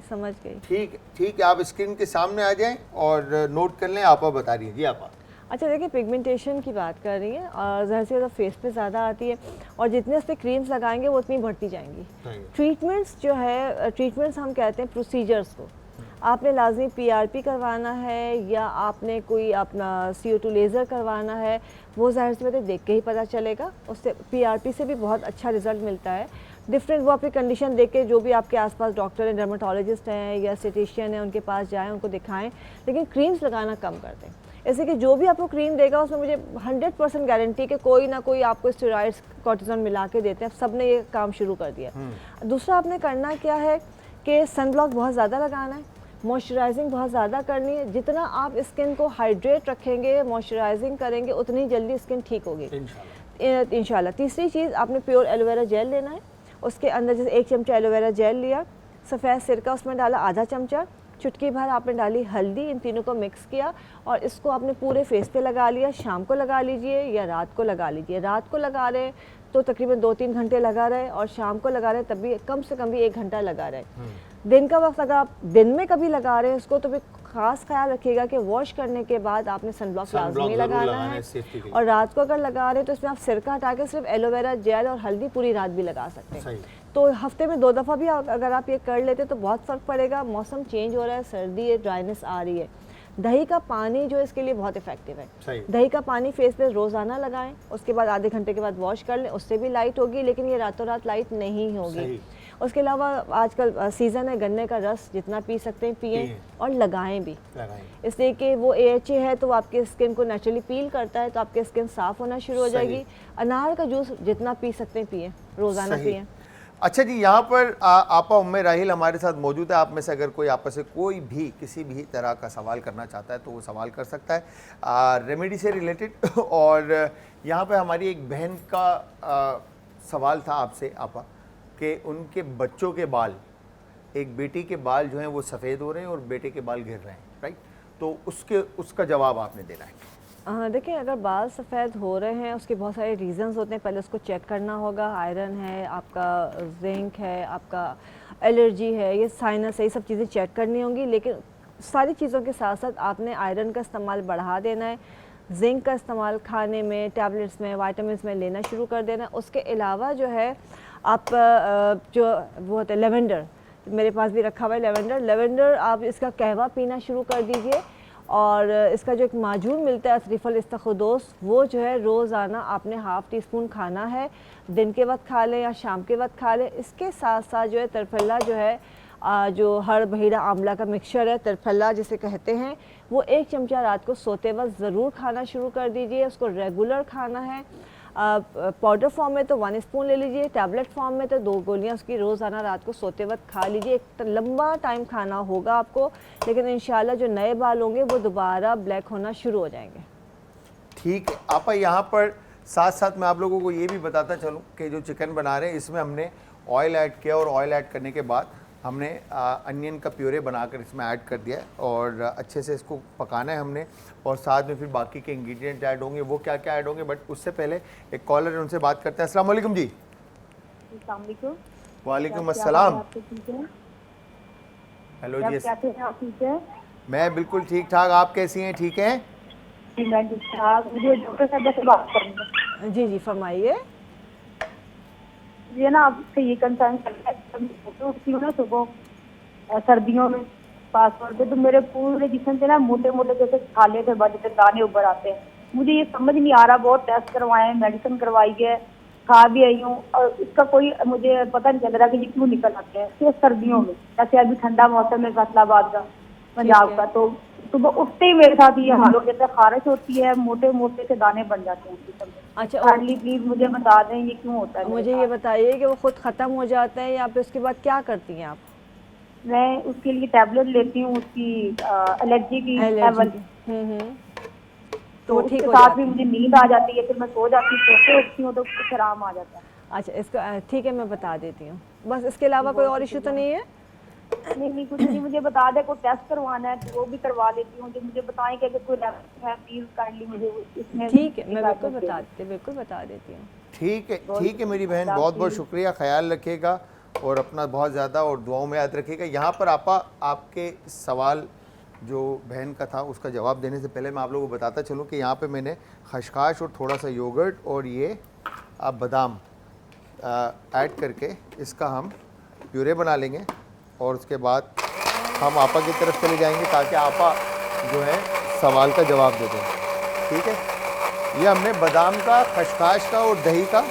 ठीक है, आप स्क्रीन के सामने आ जाएं और नोट कर लें। आपा बता रही हैं। जी आपा। अच्छा देखिए, पिगमेंटेशन की बात कर रही हैं और ज़ाहिर सी बात है फेस पे ज़्यादा आती है, और जितने उस पर क्रीम्स लगाएंगे वो उतनी बढ़ती जाएंगी। ट्रीटमेंट्स जो है, ट्रीटमेंट्स हम कहते हैं प्रोसीजर्स को। आपने लाजमी PRP करवाना है या आपने कोई अपना CO2 लेज़र करवाना है, वो ज़ाहिर सी बात है देख के ही पता चलेगा। उससे PRP से भी बहुत अच्छा रिजल्ट मिलता है। डिफरेंट वो आपकी कंडीशन देख के, जो भी आपके आसपास डॉक्टर हैं, डर्माटोलॉजिस्ट हैं या स्टेटिशियन हैं, उनके पास जाएं, उनको दिखाएं, लेकिन क्रीम्स लगाना कम कर दें। ऐसे कि जो भी आपको क्रीम देगा उसमें मुझे 100% गारंटी कि कोई ना कोई आपको स्टेरॉइड्स, कॉर्टिसोन मिला के देते हैं। सब ने ये काम शुरू कर दिया। दूसरा आपने करना क्या है कि सनब्लॉक बहुत ज़्यादा लगाना है, मॉइस्चराइजिंग बहुत ज़्यादा करनी है। जितना आप स्किन को हाइड्रेट रखेंगे, मॉइस्चराइजिंग करेंगे, उतनी जल्दी स्किन ठीक होगी इंशाल्लाह। तीसरी चीज़, आपने प्योर एलोवेरा जेल लेना है। उसके अंदर जैसे 1 चमचा एलोवेरा जेल लिया, सफ़ेद सिरका उसमें डाला आधा चमचा, चुटकी भर आपने डाली हल्दी, इन तीनों को मिक्स किया और इसको आपने पूरे फेस पे लगा लिया। शाम को लगा लीजिए या रात को लगा लीजिए। रात को लगा रहे तो तकरीबन 2-3 घंटे लगा रहे, और शाम को लगा रहे तब भी कम से कम भी 1 घंटा लगा रहे। दिन का वक्त अगर आप दिन में कभी लगा रहे हैं इसको, तो भी खास ख्याल रखिएगा कि वॉश करने के बाद आपने सनब्लॉक लाजमी लगाना है। और रात को अगर लगा रहे हैं तो इसमें आप सिरका हटा के सिर्फ एलोवेरा जेल और हल्दी पूरी रात भी लगा सकते हैं। तो हफ्ते में 2 दफ़ा भी अगर आप ये कर लेते तो बहुत फ़र्क पड़ेगा। मौसम चेंज हो रहा है, सर्दी है, ड्राइनेस आ रही है। दही का पानी जो इसके लिए बहुत इफेक्टिव है। दही का पानी फेस पे रोज़ाना लगाएं, उसके बाद आधे घंटे के बाद वॉश कर लें, उससे भी लाइट होगी, लेकिन ये रातों रात लाइट नहीं होगी। उसके अलावा आजकल सीज़न है, गन्ने का रस जितना पी सकते हैं पिएं और लगाएं भी, इसलिए कि वो AHA है तो वो आपके स्किन को नेचुरली पील करता है, तो आपकी स्किन साफ़ होना शुरू हो जाएगी। अनार का जूस जितना पी सकते हैं पिएं, रोज़ाना पिएं। अच्छा जी, यहाँ पर आपा उम्मे राहिल हमारे साथ मौजूद है। आप में से अगर कोई आपस से कोई भी किसी भी तरह का सवाल करना चाहता है तो वो सवाल कर सकता है रेमेडी से रिलेटेड। और यहाँ पे हमारी एक बहन का सवाल था आपसे आपा कि उनके बच्चों के बाल, एक बेटी के बाल जो हैं वो सफ़ेद हो रहे हैं और बेटे के बाल गिर रहे हैं, राइट? तो उसका जवाब आपने देना है। देखिए, अगर बाल सफ़ेद हो रहे हैं उसके बहुत सारे रीज़न्स होते हैं। पहले उसको चेक करना होगा, आयरन है, आपका जिंक है, आपका एलर्जी है, ये साइनस है, ये सब चीज़ें चेक करनी होंगी। लेकिन सारी चीज़ों के साथ साथ आपने आयरन का इस्तेमाल बढ़ा देना है, जिंक का इस्तेमाल खाने में, टैबलेट्स में, विटामिन्स में लेना शुरू कर देना है। उसके अलावा जो है आप जो वो होता है लेवेंडर, मेरे पास भी रखा हुआ है लेवेंडर, आप इसका कहवा पीना शुरू कर दीजिए। और इसका जो एक माजून मिलता है त्रिफल इस्तखदोस, वो जो है रोज़ाना आपने हाफ़ टी स्पून खाना है। दिन के वक्त खा लें या शाम के वक्त खा लें। इसके साथ साथ जो है तरफला जो है जो हर बहीरा आंवला का मिक्सचर है, तरफला जिसे कहते हैं, वो 1 चमचा रात को सोते वक्त ज़रूर खाना शुरू कर दीजिए। उसको रेगुलर खाना है। पाउडर फॉर्म में तो 1 स्पून ले लीजिए, टैबलेट फॉर्म में तो 2 गोलियां उसकी रोज़ाना रात को सोते वक्त खा लीजिए। एक लंबा टाइम खाना होगा आपको, लेकिन इंशाल्लाह जो नए बाल होंगे वो दोबारा ब्लैक होना शुरू हो जाएंगे। ठीक है आपा, यहाँ पर साथ साथ मैं आप लोगों को ये भी बताता चलूँ कि जो चिकन बना रहे हैं इसमें हमने ऑयल ऐड किया और ऑयल ऐड करने के बाद हमने अनियन का प्यूरे बनाकर इसमें ऐड कर दिया है और अच्छे से इसको पकाना है हमने। और साथ में फिर बाकी के इंग्रेडिएंट ऐड होंगे, वो क्या क्या ऐड होंगे, बट उससे पहले एक कॉलर है, उनसे बात करते हैं। अस्सलाम वालेकुम जी। वालेकुम अस्सलाम। हेलो जी, मैं बिल्कुल ठीक ठाक, आप कैसी हैं? ठीक हैं? मैं ठीक ठाक। मुझे डॉक्टर साहब से बात करनी है। जी जी फरमाइए। ये ना आपसे ये कंसर्न करना ना सुबह सर्दियों में पासवर्ड पे तो मेरे पूरे जिस्म से ना मोटे मोटे जैसे छाले थे, बड़े दाने उभर आते हैं। मुझे ये समझ नहीं आ रहा, बहुत टेस्ट करवाए हैं, मेडिसिन करवाई है, खा भी आई हूँ और इसका कोई मुझे पता नहीं चल रहा कि ये क्यों निकल आते हैं सिर्फ सर्दियों में। जैसे अभी ठंडा मौसम है फैसलाबाद का, पंजाब का, तो सुबह उठते ही मेरे साथ ये हाल हो जाता है, खारिश होती है, मोटे मोटे से दाने बन जाते हैं जिस्म में। अच्छा, काइंडली प्लीज मुझे बता दें ये क्यों होता है। मुझे ये बताइए कि वो खुद ख़त्म हो जाता है या फिर उसके बाद क्या करती हैं आप? मैं उसके लिए टैबलेट लेती हूँ, उसकी एलर्जी की लेवल, तो ठीक उसके हो साथ जाती भी है। मुझे नींद आ जाती है, फिर मैं सो जाती हूँ, सोते उठती हूँ तो कुछ आराम आ जाता है। अच्छा, इसका ठीक है, मैं बता देती हूँ। बस इसके अलावा कोई और इशू तो नहीं है? नहीं कुछ नहीं, मुझे बता दे, कोई टेस्ट करवाना है तो वो भी करवा लेती हूँ। जो मुझे बताएं कि अगर कोई रेफरेंस है प्लीज काइंडली मुझे इसमें। ठीक है, मैं बिल्कुल बता देती हूँ। ठीक है मेरी बहन, बहुत बहुत शुक्रिया, ख्याल रखिएगा और अपना बहुत ज़्यादा और दुआओं में याद रखिएगा। यहाँ पर आपा आपके सवाल जो बहन का था उसका जवाब देने से पहले मैं आप लोगों को बताता चलूँ कि यहाँ पे मैंने खशखाश और थोड़ा सा योगर्ट और ये आप बादाम ऐड करके इसका हम प्यूरे बना लेंगे और उसके बाद हम आपा की तरफ चले जाएंगे ताकि आपा जो है सवाल का जवाब दे दें। ठीक है, ये हमने बादाम का, खशखाश का और दही का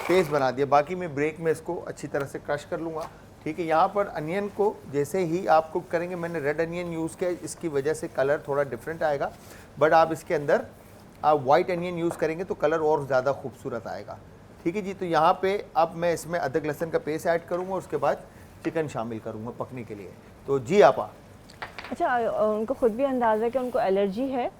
पेस्ट बना दिया। बाकी मैं ब्रेक में इसको अच्छी तरह से क्रश कर लूँगा। ठीक है, यहाँ पर अनियन को जैसे ही आप कुक करेंगे, मैंने रेड अनियन यूज़ किया, इसकी वजह से कलर थोड़ा डिफरेंट आएगा, बट आप इसके अंदर आप वाइट अनियन यूज़ करेंगे तो कलर और ज़्यादा खूबसूरत आएगा। ठीक है जी, तो यहाँ पे अब मैं इसमें अदरक लहसुन का पेस्ट ऐड करूँगा, उसके बाद चिकन शामिल करूँगा पकने के लिए। तो जी आपा। अच्छा, उनको खुद भी अंदाज़ा है कि उनको एलर्जी है।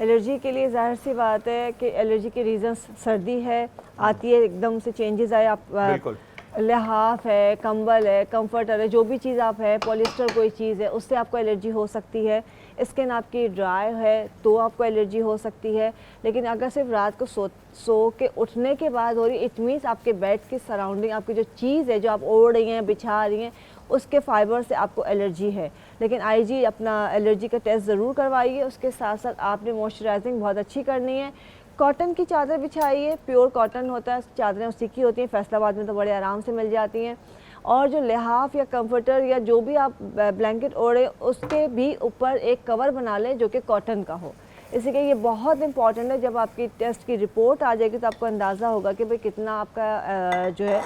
एलर्जी के लिए जाहिर सी बात है कि एलर्जी के रीज़न्स सर्दी है आती है, एकदम से चेंजेस आए, आप बिल्कुल लिहाफ है, कंबल है, कंफर्टर है, जो भी चीज़ आप है, पॉलिस्टर कोई चीज़ है, उससे आपको एलर्जी हो सकती है। स्किन आपकी ड्राई है तो आपको एलर्जी हो सकती है। लेकिन अगर सिर्फ रात को सो के उठने के बाद हो रही, इट मीन्स आपके बेड की सराउंडिंग, आपकी जो चीज़ है जो आप ओढ़ रही हैं, बिछा रही हैं, उसके फाइबर से आपको एलर्जी है। लेकिन आईजी अपना एलर्जी का टेस्ट ज़रूर करवाइए। उसके साथ साथ आपने मॉइस्चराइजिंग बहुत अच्छी करनी है। कॉटन की चादर बिछाइए, प्योर कॉटन होता है, चादरें उसी की होती हैं, फैसलाबाद में तो बड़े आराम से मिल जाती हैं। और जो लिहाफ या कंफर्टर या जो भी आप ब्लैंकेट ओढ़े, उसके भी ऊपर एक कवर बना लें जो कि कॉटन का हो। इसी के ये बहुत इंपॉर्टेंट है। जब आपकी टेस्ट की रिपोर्ट आ जाएगी तो आपको अंदाज़ा होगा कि भाई कितना आपका जो है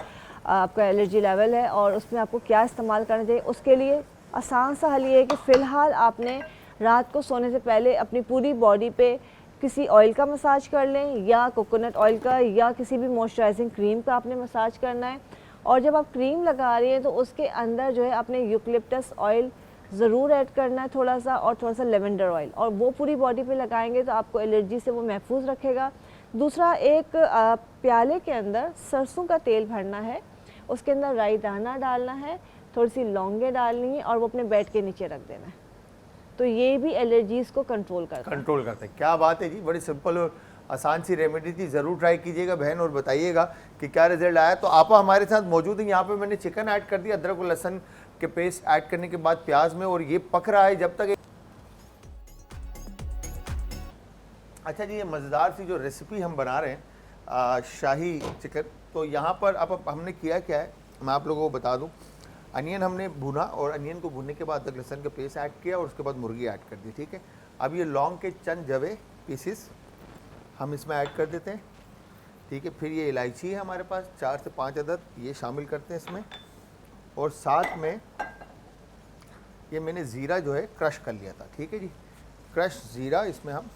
आपका एलर्जी लेवल है और उसमें आपको क्या इस्तेमाल करना चाहिए। उसके लिए आसान सा हल ये है कि फ़िलहाल आपने रात को सोने से पहले अपनी पूरी बॉडी पे किसी ऑयल का मसाज कर लें, या कोकोनट ऑयल का, या किसी भी मॉइस्चराइजिंग क्रीम का आपने मसाज करना है। और जब आप क्रीम लगा रही हैं तो उसके अंदर जो है आपने यूकलिप्टस ऑयल ज़रूर ऐड करना है थोड़ा सा, और थोड़ा सा लेवेंडर ऑयल, और वो पूरी बॉडी पे लगाएंगे तो आपको एलर्जी से वो महफूज रखेगा। दूसरा, एक प्याले के अंदर सरसों का तेल भरना है, उसके अंदर राई दाना डालना है, थोड़ी सी लौंगे डालनी है और वो अपने बेड के नीचे रख देना है। तो ये भी एलर्जीज को कंट्रोल करता है। कंट्रोल करते हैं। क्या बात है जी, बड़ी सिंपल और आसान सी रेमेडी थी। ज़रूर ट्राई कीजिएगा बहन और बताइएगा कि क्या रिजल्ट आया। तो आपा हमारे साथ मौजूद है। यहाँ पे मैंने चिकन ऐड कर दिया, अदरक और लहसुन के पेस्ट ऐड करने के बाद प्याज में, और ये पक रहा है जब तक। अच्छा जी, ये मज़ेदार सी जो रेसिपी हम बना रहे हैं शाही चिकन, तो यहाँ पर अब हमने किया क्या है मैं आप लोगों को बता दूँ। अनियन हमने भुना और अनियन को भुनने के बाद अदरक लहसुन का पेस्ट ऐड किया और उसके बाद मुर्गी ऐड कर दी। ठीक है, अब ये लौंग के चंद जवे पीसेस हम इसमें ऐड कर देते हैं। ठीक है, फिर ये इलायची है हमारे पास 4 से 5 अदद, ये शामिल करते हैं इसमें। और साथ में ये मैंने ज़ीरा जो है क्रश कर लिया था। ठीक है जी, क्रश ज़ीरा इसमें हम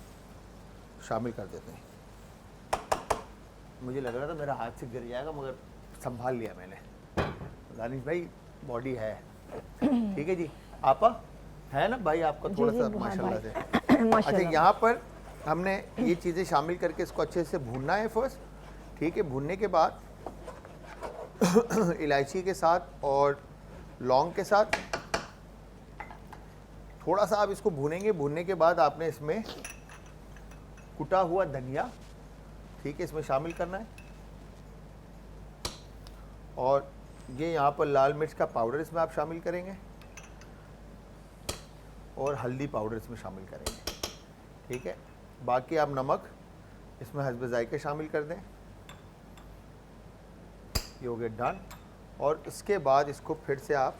शामिल कर देते हैं। मुझे लग रहा था मेरा हाथ से गिर जाएगा, मगर संभाल लिया मैंने। दानिश भाई बॉडी है। ठीक है जी, आपा है ना भाई आपका थोड़ा सा माशाल्लाह से। अच्छा, यहाँ पर हमने ये चीज़ें शामिल करके इसको अच्छे से भूनना है फर्स्ट। ठीक है, भूनने के बाद इलायची के साथ और लौंग के साथ थोड़ा सा आप इसको भूनेंगे। भूनने के बाद आपने इसमें कुटा हुआ धनिया, ठीक है, इसमें शामिल करना है। और ये यहाँ पर लाल मिर्च का पाउडर इसमें आप शामिल करेंगे और हल्दी पाउडर इसमें शामिल करेंगे। ठीक है, बाकी आप नमक इसमें हस्ब जायके शामिल कर दें। ये हो गया डन। और इसके बाद इसको फिर से आप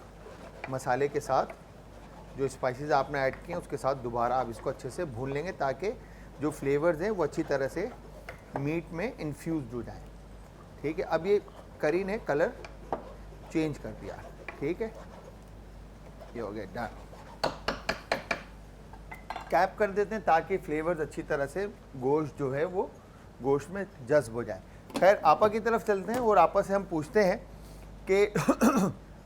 मसाले के साथ जो स्पाइसेस आपने ऐड किए हैं उसके साथ दोबारा आप इसको अच्छे से भून लेंगे, ताकि जो फ्लेवर्स हैं वो अच्छी तरह से मीट में इन्फ्यूज़ हो जाए। ठीक है, अब ये करी ने कलर चेंज कर दिया। ठीक है, ये हो गया डन। कैप कर देते हैं ताकि फ्लेवर्स अच्छी तरह से गोश्त जो है वो गोश्त में जज्ब हो जाए। खैर, आपा की तरफ चलते हैं और आपा से हम पूछते हैं कि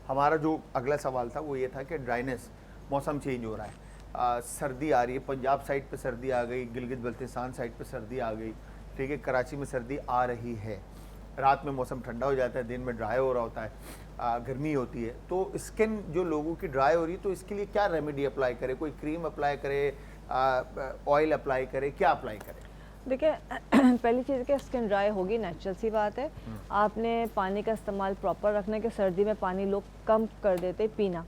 हमारा जो अगला सवाल था वो ये था कि ड्राइनेस, मौसम चेंज हो रहा है, सर्दी आ रही है, पंजाब साइड पे सर्दी आ गई, गिलगित बल्तिस्तान साइड पे सर्दी आ गई। ठीक है, कराची में सर्दी आ रही है, रात में मौसम ठंडा हो जाता है, दिन में ड्राई हो रहा होता है, गर्मी होती है। तो स्किन जो लोगों की ड्राई हो रही है, तो इसके लिए क्या रेमेडी अप्लाई करे? कोई क्रीम अप्लाई करे, ऑयल अप्लाई करे, क्या अप्लाई करे? देखिए पहली चीज़ कि स्किन ड्राई होगी, नेचुरल सी बात है। आपने पानी का इस्तेमाल प्रॉपर रखना है कि सर्दी में पानी लोग कम कर देते पीना,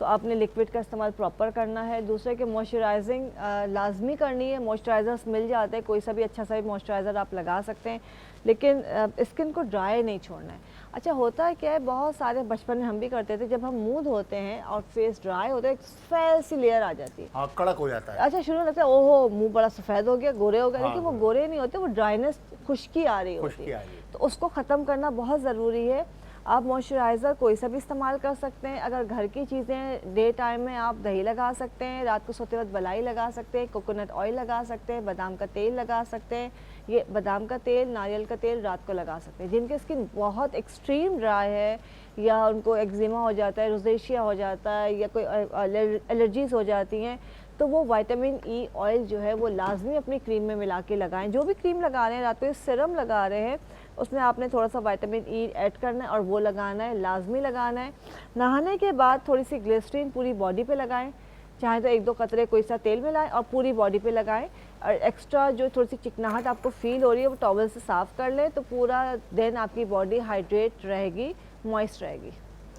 तो आपने लिक्विड का इस्तेमाल प्रॉपर करना है। दूसरे के मॉइस्चराइजिंग लाजमी करनी है। मॉइस्चराइज़र्स मिल जाते हैं, कोई सा भी अच्छा सा भी मॉइस्चराइज़र आप लगा सकते हैं, लेकिन स्किन को ड्राई नहीं छोड़ना है। अच्छा, होता है क्या है, बहुत सारे बचपन में हम भी करते थे, जब हम मुंह धोते हैं और फेस ड्राई होता है, एक सफ़ेद सी लेयर आ जाती है। हाँ, कड़क हो जाता है। अच्छा, शुरू में लगता है ओहो मुंह बड़ा सफ़ेद हो गया, गोरे हो गए, लेकिन वो गोरे नहीं होते, वो ड्राइनेस, खुश्की आ रही होती है। तो उसको ख़त्म करना बहुत ज़रूरी है। आप मॉइस्चराइज़र कोई सा भी इस्तेमाल कर सकते हैं। अगर घर की चीज़ें, डे टाइम में आप दही लगा सकते हैं, रात को सोते वक्त मलाई लगा सकते हैं, कोकोनट ऑयल लगा सकते हैं, बादाम का तेल लगा सकते हैं। ये बादाम का तेल, नारियल का तेल रात को लगा सकते हैं। जिनकी स्किन बहुत एक्सट्रीम ड्राई है, या उनको एक्जिमा हो जाता है, रोजेशिया हो जाता है, या कोई एलर्जीज़ हो जाती हैं, तो वो विटामिन ई ऑयल जो है वो लाजमी अपनी क्रीम में मिला के लगाएं। जो भी क्रीम लगा रहे हैं, रात को सीरम लगा रहे हैं, उसमें आपने थोड़ा सा विटामिन ई ऐड करना है और वो लगाना है, लाजमी लगाना है। नहाने के बाद थोड़ी सी ग्लिसरीन पूरी बॉडी पे लगाएं, चाहे तो 1-2 कतरे कोई सा तेल में लाएं और पूरी बॉडी पे लगाएं। और एक्स्ट्रा जो थोड़ी सी चिकनाहट आपको फील हो रही है वो टॉवल से साफ़ कर लें, तो पूरा दिन आपकी बॉडी हाइड्रेट रहेगी, मॉइस्ट रहेगी।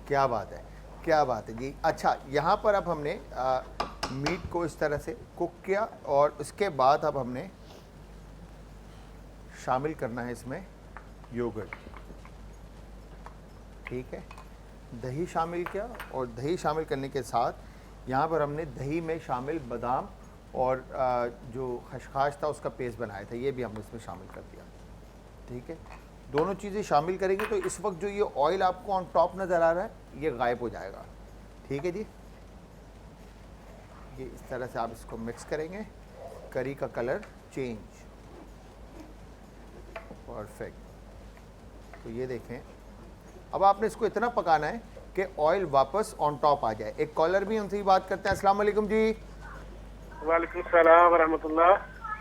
क्या बात है, क्या बात है जी। अच्छा, यहाँ पर अब हमने मीट को इस तरह से कुक किया और उसके बाद अब हमने शामिल करना है इसमें योगर्ट। ठीक है, दही शामिल किया और दही शामिल करने के साथ यहाँ पर हमने दही में शामिल बादाम और जो खशखाश था उसका पेस्ट बनाया था, ये भी हमने इसमें शामिल कर दिया। ठीक है, दोनों चीज़ें शामिल करेंगे तो इस वक्त जो ये ऑयल आपको ऑन टॉप नज़र आ रहा है ये गायब हो जाएगा। ठीक है जी, ये इस तरह से आप इसको मिक्स करेंगे, करी का कलर चेंज, परफेक्ट। तो ये देखें, अब आपने इसको इतना पकाना है कि ऑयल वापस ऑन टॉप आ जाए। एक कॉलर भी हमसे ही बात करते हैं। अस्सलाम वालेकुम जी। वालेकुम सलाम रहमतुल्लाह।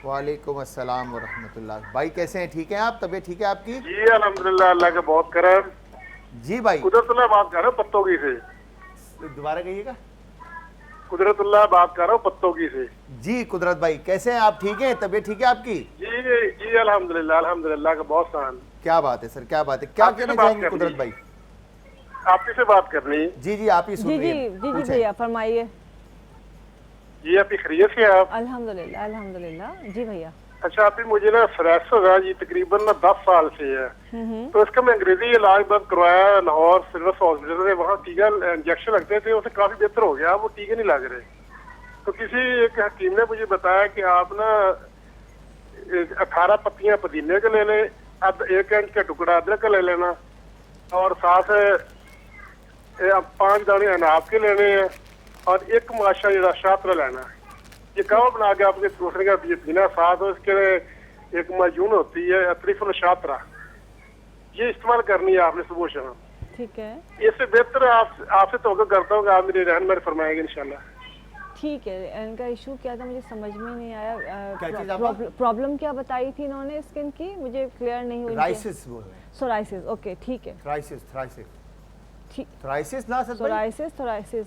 वालेकुम अस्सलाम वरहमतुल्लाह। भाई कैसे हैं, ठीक हैं आप? तबीयत ठीक है आपकी? जी अल्हम्दुलिल्लाह, अल्लाह का बहुत करम। जी भाई, कुदरतुल्लाह बात कर रहा हूँ पत्तोगी से। दोबारा कहिएगा। कुदरतुल्लाह बात कर रहा हूँ पत्तों की से। जी कुदरत भाई, कैसे हैं आप? ठीक हैं? तबीयत ठीक है आपकी? जी जी अल्हम्दुलिल्लाह, अल्हम्दुलिल्लाह का बहुत शान। क्या बात है सर, क्या बात है, क्या आपसे कहना बात चाहेंगे करनी कुदरत है। भाई? आपसे से बात करनी है। जी जी आप ही जी सुनिए। जी जी जी पूछें। भैया फरमाइए। जी आपकी खैरियत से हैं आप? अल्हम्दुलिल्लाह अल्हम्दुलिल्लाह। जी भैया। अच्छा अभी मुझे ना फ्रेश होगा जी, तकरीबन ना 10 साल से है। तो इसका मैं अंग्रेजी इलाज बंद करवाया लाहौर सिल्वर हॉस्पिटल से, वहाँ टीका इंजेक्शन लगते थे, उससे काफी बेहतर हो गया, वो टीके नहीं लग रहे। तो किसी एक हकीम ने मुझे बताया कि आप ना 18 पत्तियां पुदीने का ले लें, अब 1 इंच का टुकड़ा अदरक का ले लेना, और साथ 5 दाने अनाब के लेने हैं, और 1 माशा जरा शातरा लेना है। ये कावा बना के आपके दूसरे का पीना, साथ उसके 1 माजून होती है अतरीफुल शातरा, ये इस्तेमाल करनी है आपने सुबह शाम। ठीक है इससे बेहतर आपसे तवक्को करता हूँ कि आप मेरी रहनुमाई फरमाएंगे इंशाल्लाह। ठीक है। इनका इशू क्या था मुझे समझ में नहीं आया। क्या चीज़ आपका? प्रॉब्लम क्या बताई थी इन्होंने स्किन की, मुझे क्लियर नहीं हुई। राइसिस बोल रहे हैं। सोराइसिस, ओके ठीक है। थ्राइसिस, थ्राइसिस, ठीक, थ्राइसिस ना सर भाई? सोराइसिस थोराइसिस,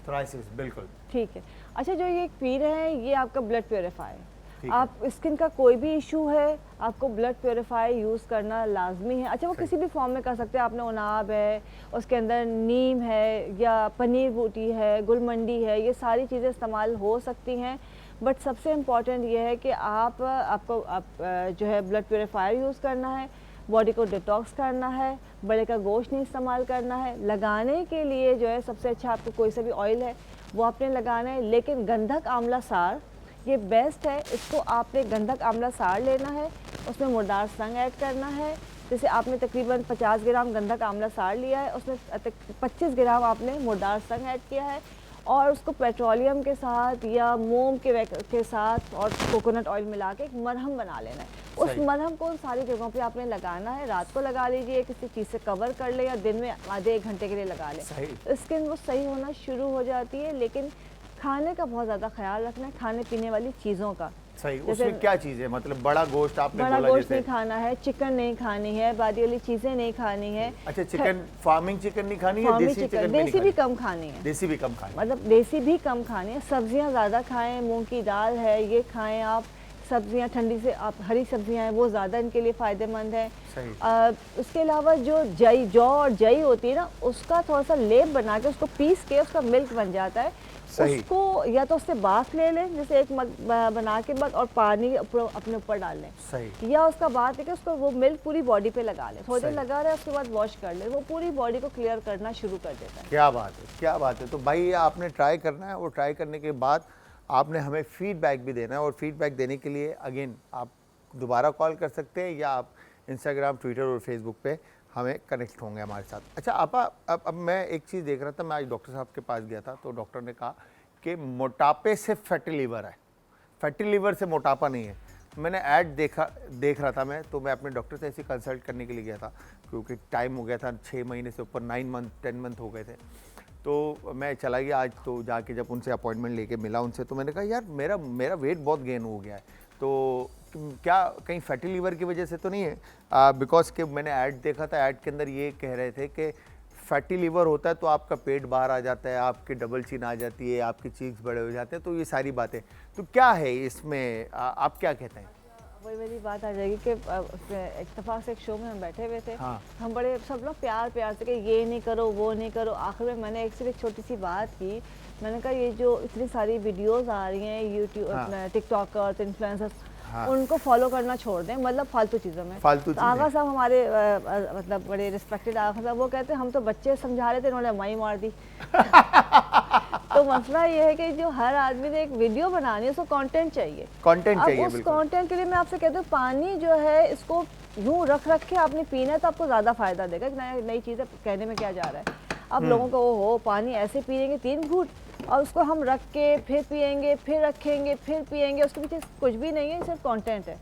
थ्राइसिस बिल्कुल। ठीक है। अच्छा जो ये पी रहे हैं ये आपका ब्लड प्योरीफायर है। ठीक आप स्किन का कोई भी इशू है आपको ब्लड प्योरीफायर यूज़ करना लाजमी है। अच्छा वो किसी भी फॉर्म में कर सकते हैं। आपने उनाब है, उसके अंदर नीम है, या पनीर बूटी है, गुलमंडी है, ये सारी चीज़ें इस्तेमाल हो सकती हैं। बट सबसे इम्पॉर्टेंट ये है कि आपको जो है ब्लड प्योरीफायर यूज़ करना है, बॉडी को डिटॉक्स करना है, बड़े का गोश्त नहीं इस्तेमाल करना है। लगाने के लिए जो है सबसे अच्छा आपको कोई सा भी ऑयल है वो आपने लगाना है, लेकिन गंधक आंवला सार ये बेस्ट है। इसको आपने गंधक आंवला सार लेना है, उसमें मुर्दार संग ऐड करना है। जैसे आपने तकरीबन 50 ग्राम गंधक आंवला सार लिया है, उसमें 25 ग्राम आपने मुर्दार संग ऐड किया है, और उसको पेट्रोलियम के साथ या मोम के साथ और कोकोनट ऑयल मिला के एक मरहम बना लेना है। उस सही। मरहम को उन सारी जगहों पे आपने लगाना है। रात को लगा लीजिए, किसी चीज़ से कवर कर ले, या दिन में आधे 1 घंटे के लिए लगा लें। सही। स्किन वो सही होना शुरू हो जाती है। लेकिन खाने का बहुत ज़्यादा ख्याल रखना है, खाने पीने वाली चीज़ों का। सही। जैसे उसमें क्या चीज़ है, मतलब बड़ा गोश्त आपने बड़ा बोला गोश्त जैसे? नहीं खाना है, चिकन नहीं खानी है, बादी वाली चीज़ें नहीं खानी है। अच्छा चिकन, फार्मिंग चिकन नहीं खानी है? फार्मी देसी चिकन भी देसी नहीं भी खानी? कम खानी है, देसी भी कम खानी है। मतलब देसी भी कम खानी है। सब्जियां ज़्यादा खाएं, मूंग की दाल है ये खाएं आप। सब्जियां ठंडी से आप हरी सब्जियां हैं वो ज़्यादा इनके लिए फ़ायदेमंद है। सही। उसके अलावा जो जौ और जई होती है ना, उसका थोड़ा सा लेप बना के उसको पीस के उसका मिल्क बन जाता है। सही। उसको या तो उससे बाथ ले लें, जैसे 1 मग बना के मग, और पानी अपने ऊपर डाल लें। सही। या उसका बात है कि उसको वो मिल्क पूरी बॉडी पे लगा लें, थोड़ी देर सही। लगा रहे उसके बाद वॉश कर ले, वो पूरी बॉडी को क्लियर करना शुरू कर देता है। क्या बात है, क्या बात है। तो भाई आपने ट्राई करना है, और ट्राई करने के बाद आपने हमें फीडबैक भी देना है, और फीडबैक देने के लिए अगेन आप दोबारा कॉल कर सकते हैं, या आप इंस्टाग्राम, ट्विटर और फेसबुक पे हमें कनेक्ट होंगे हमारे साथ। अच्छा आपा, अब मैं एक चीज़ देख रहा था, मैं आज डॉक्टर साहब के पास गया था, तो डॉक्टर ने कहा कि मोटापे से फैटी लीवर है, फैटी लीवर से मोटापा नहीं है। मैंने ऐड देख रहा था मैं, तो मैं अपने डॉक्टर से ऐसे कंसल्ट करने के लिए गया था, क्योंकि टाइम हो गया था 6 महीने से ऊपर, 9 मंथ 10 मंथ हो गए थे। तो मैं चला गया आज, तो जाके जब उनसे अपॉइंटमेंट लेके मिला उनसे, तो मैंने कहा यार मेरा वेट बहुत गेन हो गया है, तो क्या कहीं फैटी लीवर की वजह से तो नहीं है? बिकॉज कि मैंने ऐड देखा था, ऐड के अंदर ये कह रहे थे कि फैटी लीवर होता है तो आपका पेट बाहर आ जाता है, आपकी डबल चिन आ जाती है, आपके चीक्स बड़े हो जाते हैं, तो ये सारी बातें, तो क्या है इसमें, आप क्या कहते हैं? वही वाली बात आ जाएगी कि इत्तेफाक से एक शो में हम बैठे हुए थे। हाँ। हम बड़े सब लोग प्यार से कि ये नहीं करो वो नहीं करो। आखिर में मैंने एक छोटी सी बात की, मैंने कहा ये जो इतनी सारी वीडियोस आ रही हैं यूट्यूब, हाँ। टिकटॉकर्स, इन्फ्लुएंसर्स, हाँ। उनको फॉलो करना छोड़ दें, मतलब फालतू चीज़ों में। फालतू तो आगा साहब हमारे मतलब बड़े रिस्पेक्टेड आगा साहब, वो कहते हैं हम तो बच्चे समझा रहे थे, इन्होंने माई मार दी। तो मसला ये है कि जो हर आदमी ने एक वीडियो बनानी है, उसको कंटेंट चाहिए, कंटेंट अब चाहिए। उस बिल्कुल। कंटेंट के लिए मैं आपसे कहती हूँ, पानी जो है इसको यूँ रख के आपने पीना है तो आपको ज़्यादा फ़ायदा देगा। नई चीज़ है, कहने में क्या जा रहा है। अब लोगों को हो पानी ऐसे पिएंगे 3 घूंट, और उसको हम रख के फिर पिएंगे, फिर रखेंगे, फिर पिएंगे, उसके पीछे कुछ भी नहीं है, सिर्फ कंटेंट है।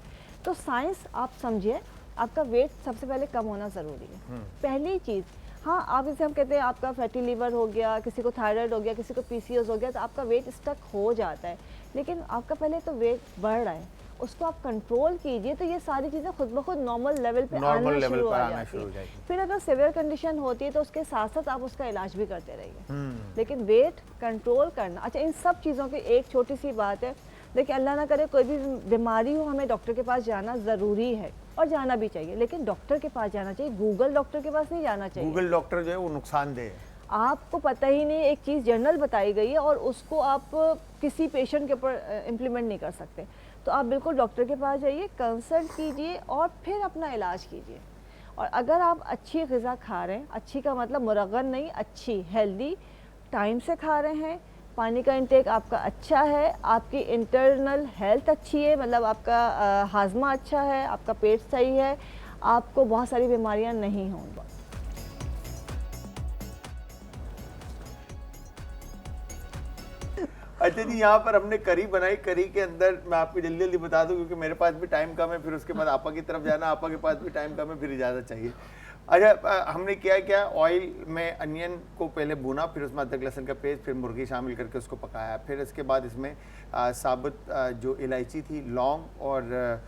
तो साइंस आप समझिए, आपका वेट सबसे पहले कम होना ज़रूरी है, पहली चीज़। हाँ, आप जैसे हम कहते हैं आपका फैटी लीवर हो गया, किसी को थायराइड हो गया, किसी को PCOS हो गया, तो आपका वेट स्टक हो जाता है, लेकिन आपका पहले तो वेट बढ़ रहा है, उसको आप कंट्रोल कीजिए तो ये सारी चीज़ें खुद ब खुद नॉर्मल लेवल पे नॉर्मल आना लेवल शुरू पर हो आना शुरू जाती हो है। जाएगी। फिर अगर सिवियर कंडीशन होती है तो उसके साथ साथ आप उसका इलाज भी करते रहिए, लेकिन वेट कंट्रोल करना। अच्छा, इन सब चीज़ों की एक छोटी सी बात है, देखिए अल्लाह ना करे कोई भी बीमारी हो, हमें डॉक्टर के पास जाना ज़रूरी है और जाना भी चाहिए, लेकिन डॉक्टर के पास जाना चाहिए, गूगल डॉक्टर के पास नहीं जाना चाहिए। गूगल डॉक्टर जो है वो नुकसानदेह है। आपको पता ही नहीं, एक चीज़ जनरल बताई गई है और उसको आप किसी पेशेंट के ऊपर इम्प्लीमेंट नहीं कर सकते। तो आप बिल्कुल डॉक्टर के पास जाइए, कंसल्ट कीजिए और फिर अपना इलाज कीजिए। और अगर आप अच्छी ग़िज़ा खा रहे हैं, अच्छी का मतलब मुरगन नहीं, अच्छी हेल्दी टाइम से खा रहे हैं, पानी का इंटेक आपका अच्छा है, आपकी इंटरनल हेल्थ अच्छी है, मतलब आपका हाजमा अच्छा है, आपका पेट सही है, आपको बहुत सारी बीमारियां नहीं होंगी। अच्छा जी, यहाँ पर हमने करी बनाई। करी के अंदर मैं आपको जल्दी जल्दी बता दूं क्योंकि मेरे पास भी टाइम कम है, फिर उसके बाद आपा की तरफ जाना, आपा के पास भी टाइम कम है, फिर इजाज़त चाहिए। अच्छा, हमने क्या ऑयल में अनियन को पहले भुना, फिर उसमें अदरक लहसुन का पेस्ट, फिर मुर्गी शामिल करके उसको पकाया, फिर इसके बाद इसमें साबुत जो इलायची थी, लौंग और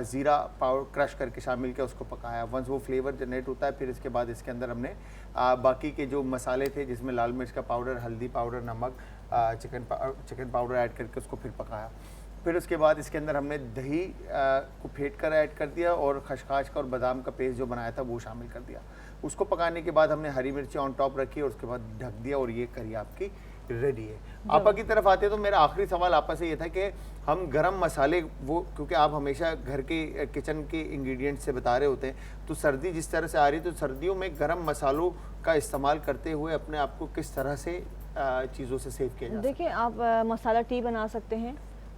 ज़ीरा पाउडर क्रश करके शामिल किया, उसको पकाया। वंस वो फ्लेवर जनरेट होता है, फिर इसके बाद इसके अंदर हमने बाकी के जो मसाले थे जिसमें लाल मिर्च का पाउडर, हल्दी पाउडर, नमक, चिकन पाउडर ऐड करके उसको फिर पकाया। फिर उसके बाद इसके अंदर हमने दही को फेंट कर ऐड कर दिया और खशखाश का और बादाम का पेस्ट जो बनाया था वो शामिल कर दिया। उसको पकाने के बाद हमने हरी मिर्ची ऑन टॉप रखी और उसके बाद ढक दिया और ये करी आपकी रेडी है। आपा की तरफ आते तो मेरा आखिरी सवाल आपा से ये था कि हम गरम मसाले वो, क्योंकि आप हमेशा घर के किचन के इंग्रेडिएंट्स से बता रहे होते हैं, तो सर्दी जिस तरह से आ रही, तो सर्दियों में गरम मसालों का इस्तेमाल करते हुए अपने आप को किस तरह से चीज़ों से सेव किया जा सकता है? देखिए, आप मसाला टी बना सकते हैं,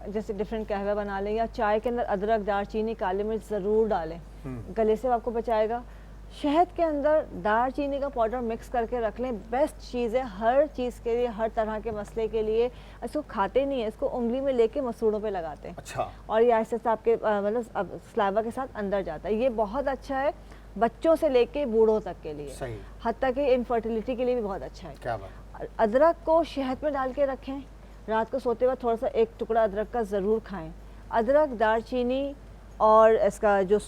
जैसे डिफरेंट कहवा बना लें, या चाय के अंदर अदरक, दालचीनी, काली मिर्च ज़रूर डालें, गले से आपको बचाएगा। शहद के अंदर दालचीनी का पाउडर मिक्स करके रख लें, बेस्ट चीज़ है हर चीज़ के लिए, हर तरह के मसले के लिए। इसको खाते नहीं है, इसको उंगली में लेके मसूड़ों पे लगाते हैं। अच्छा। और ये ऐसे आपके मतलब स्लाइवा के साथ अंदर जाता है। ये बहुत अच्छा है बच्चों से लेके बूढ़ों तक के लिए, सही। हत्ता कि इनफर्टिलिटी के लिए भी बहुत अच्छा है। क्या बात। अदरक को शहद में डाल के रखें, रात को सोते वक्त थोड़ा सा एक टुकड़ा अदरक का ज़रूर खाएं। अदरक, दालचीनी और इसका जो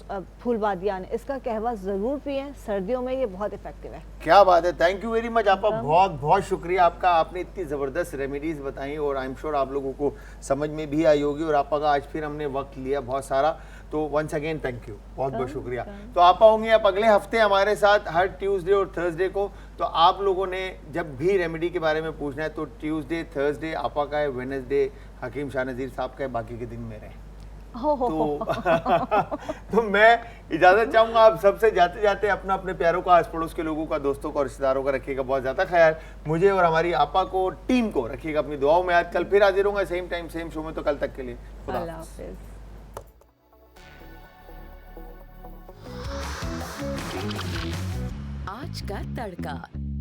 फूल बादियान, इसका कहवा ज़रूर पिएं, सर्दियों में ये बहुत इफेक्टिव है। क्या बात है, थैंक यू वेरी मच आपका, बहुत बहुत शुक्रिया आपका। आपने इतनी ज़बरदस्त रेमेडीज़ बताई और आई एम श्योर आप लोगों को समझ में भी आई होगी, और आपका आज फिर हमने वक्त लिया बहुत सारा, तो वंस अगेन थैंक यू, बहुत बहुत शुक्रिया। तो आप आऊँगी आप अगले हफ्ते हमारे साथ हर ट्यूसडे और थर्सडे को। तो आप लोगों ने जब भी रेमेडी के बारे में पूछना है तो ट्यूसडे, थर्सडे आपा का है, वेडनेसडे हकीम शाह नज़ीर साहब का है, बाकी के दिन मेरे हैं। तो मैं इजाज़त चाहूँगा आप सबसे, जाते जाते अपना अपने प्यारों का, आस पड़ोस के लोगों का, दोस्तों का और रिश्तेदारों का रखिएगा बहुत ज़्यादा ख्याल। मुझे और हमारी आपा को, टीम को रखिएगा अपनी दुआओं में। आज कल फिर हाजिर होंगे सेम टाइम सेम शो में, तो कल तक के लिए खुदा अल्लाह हाफ़िज़। आज का तड़का।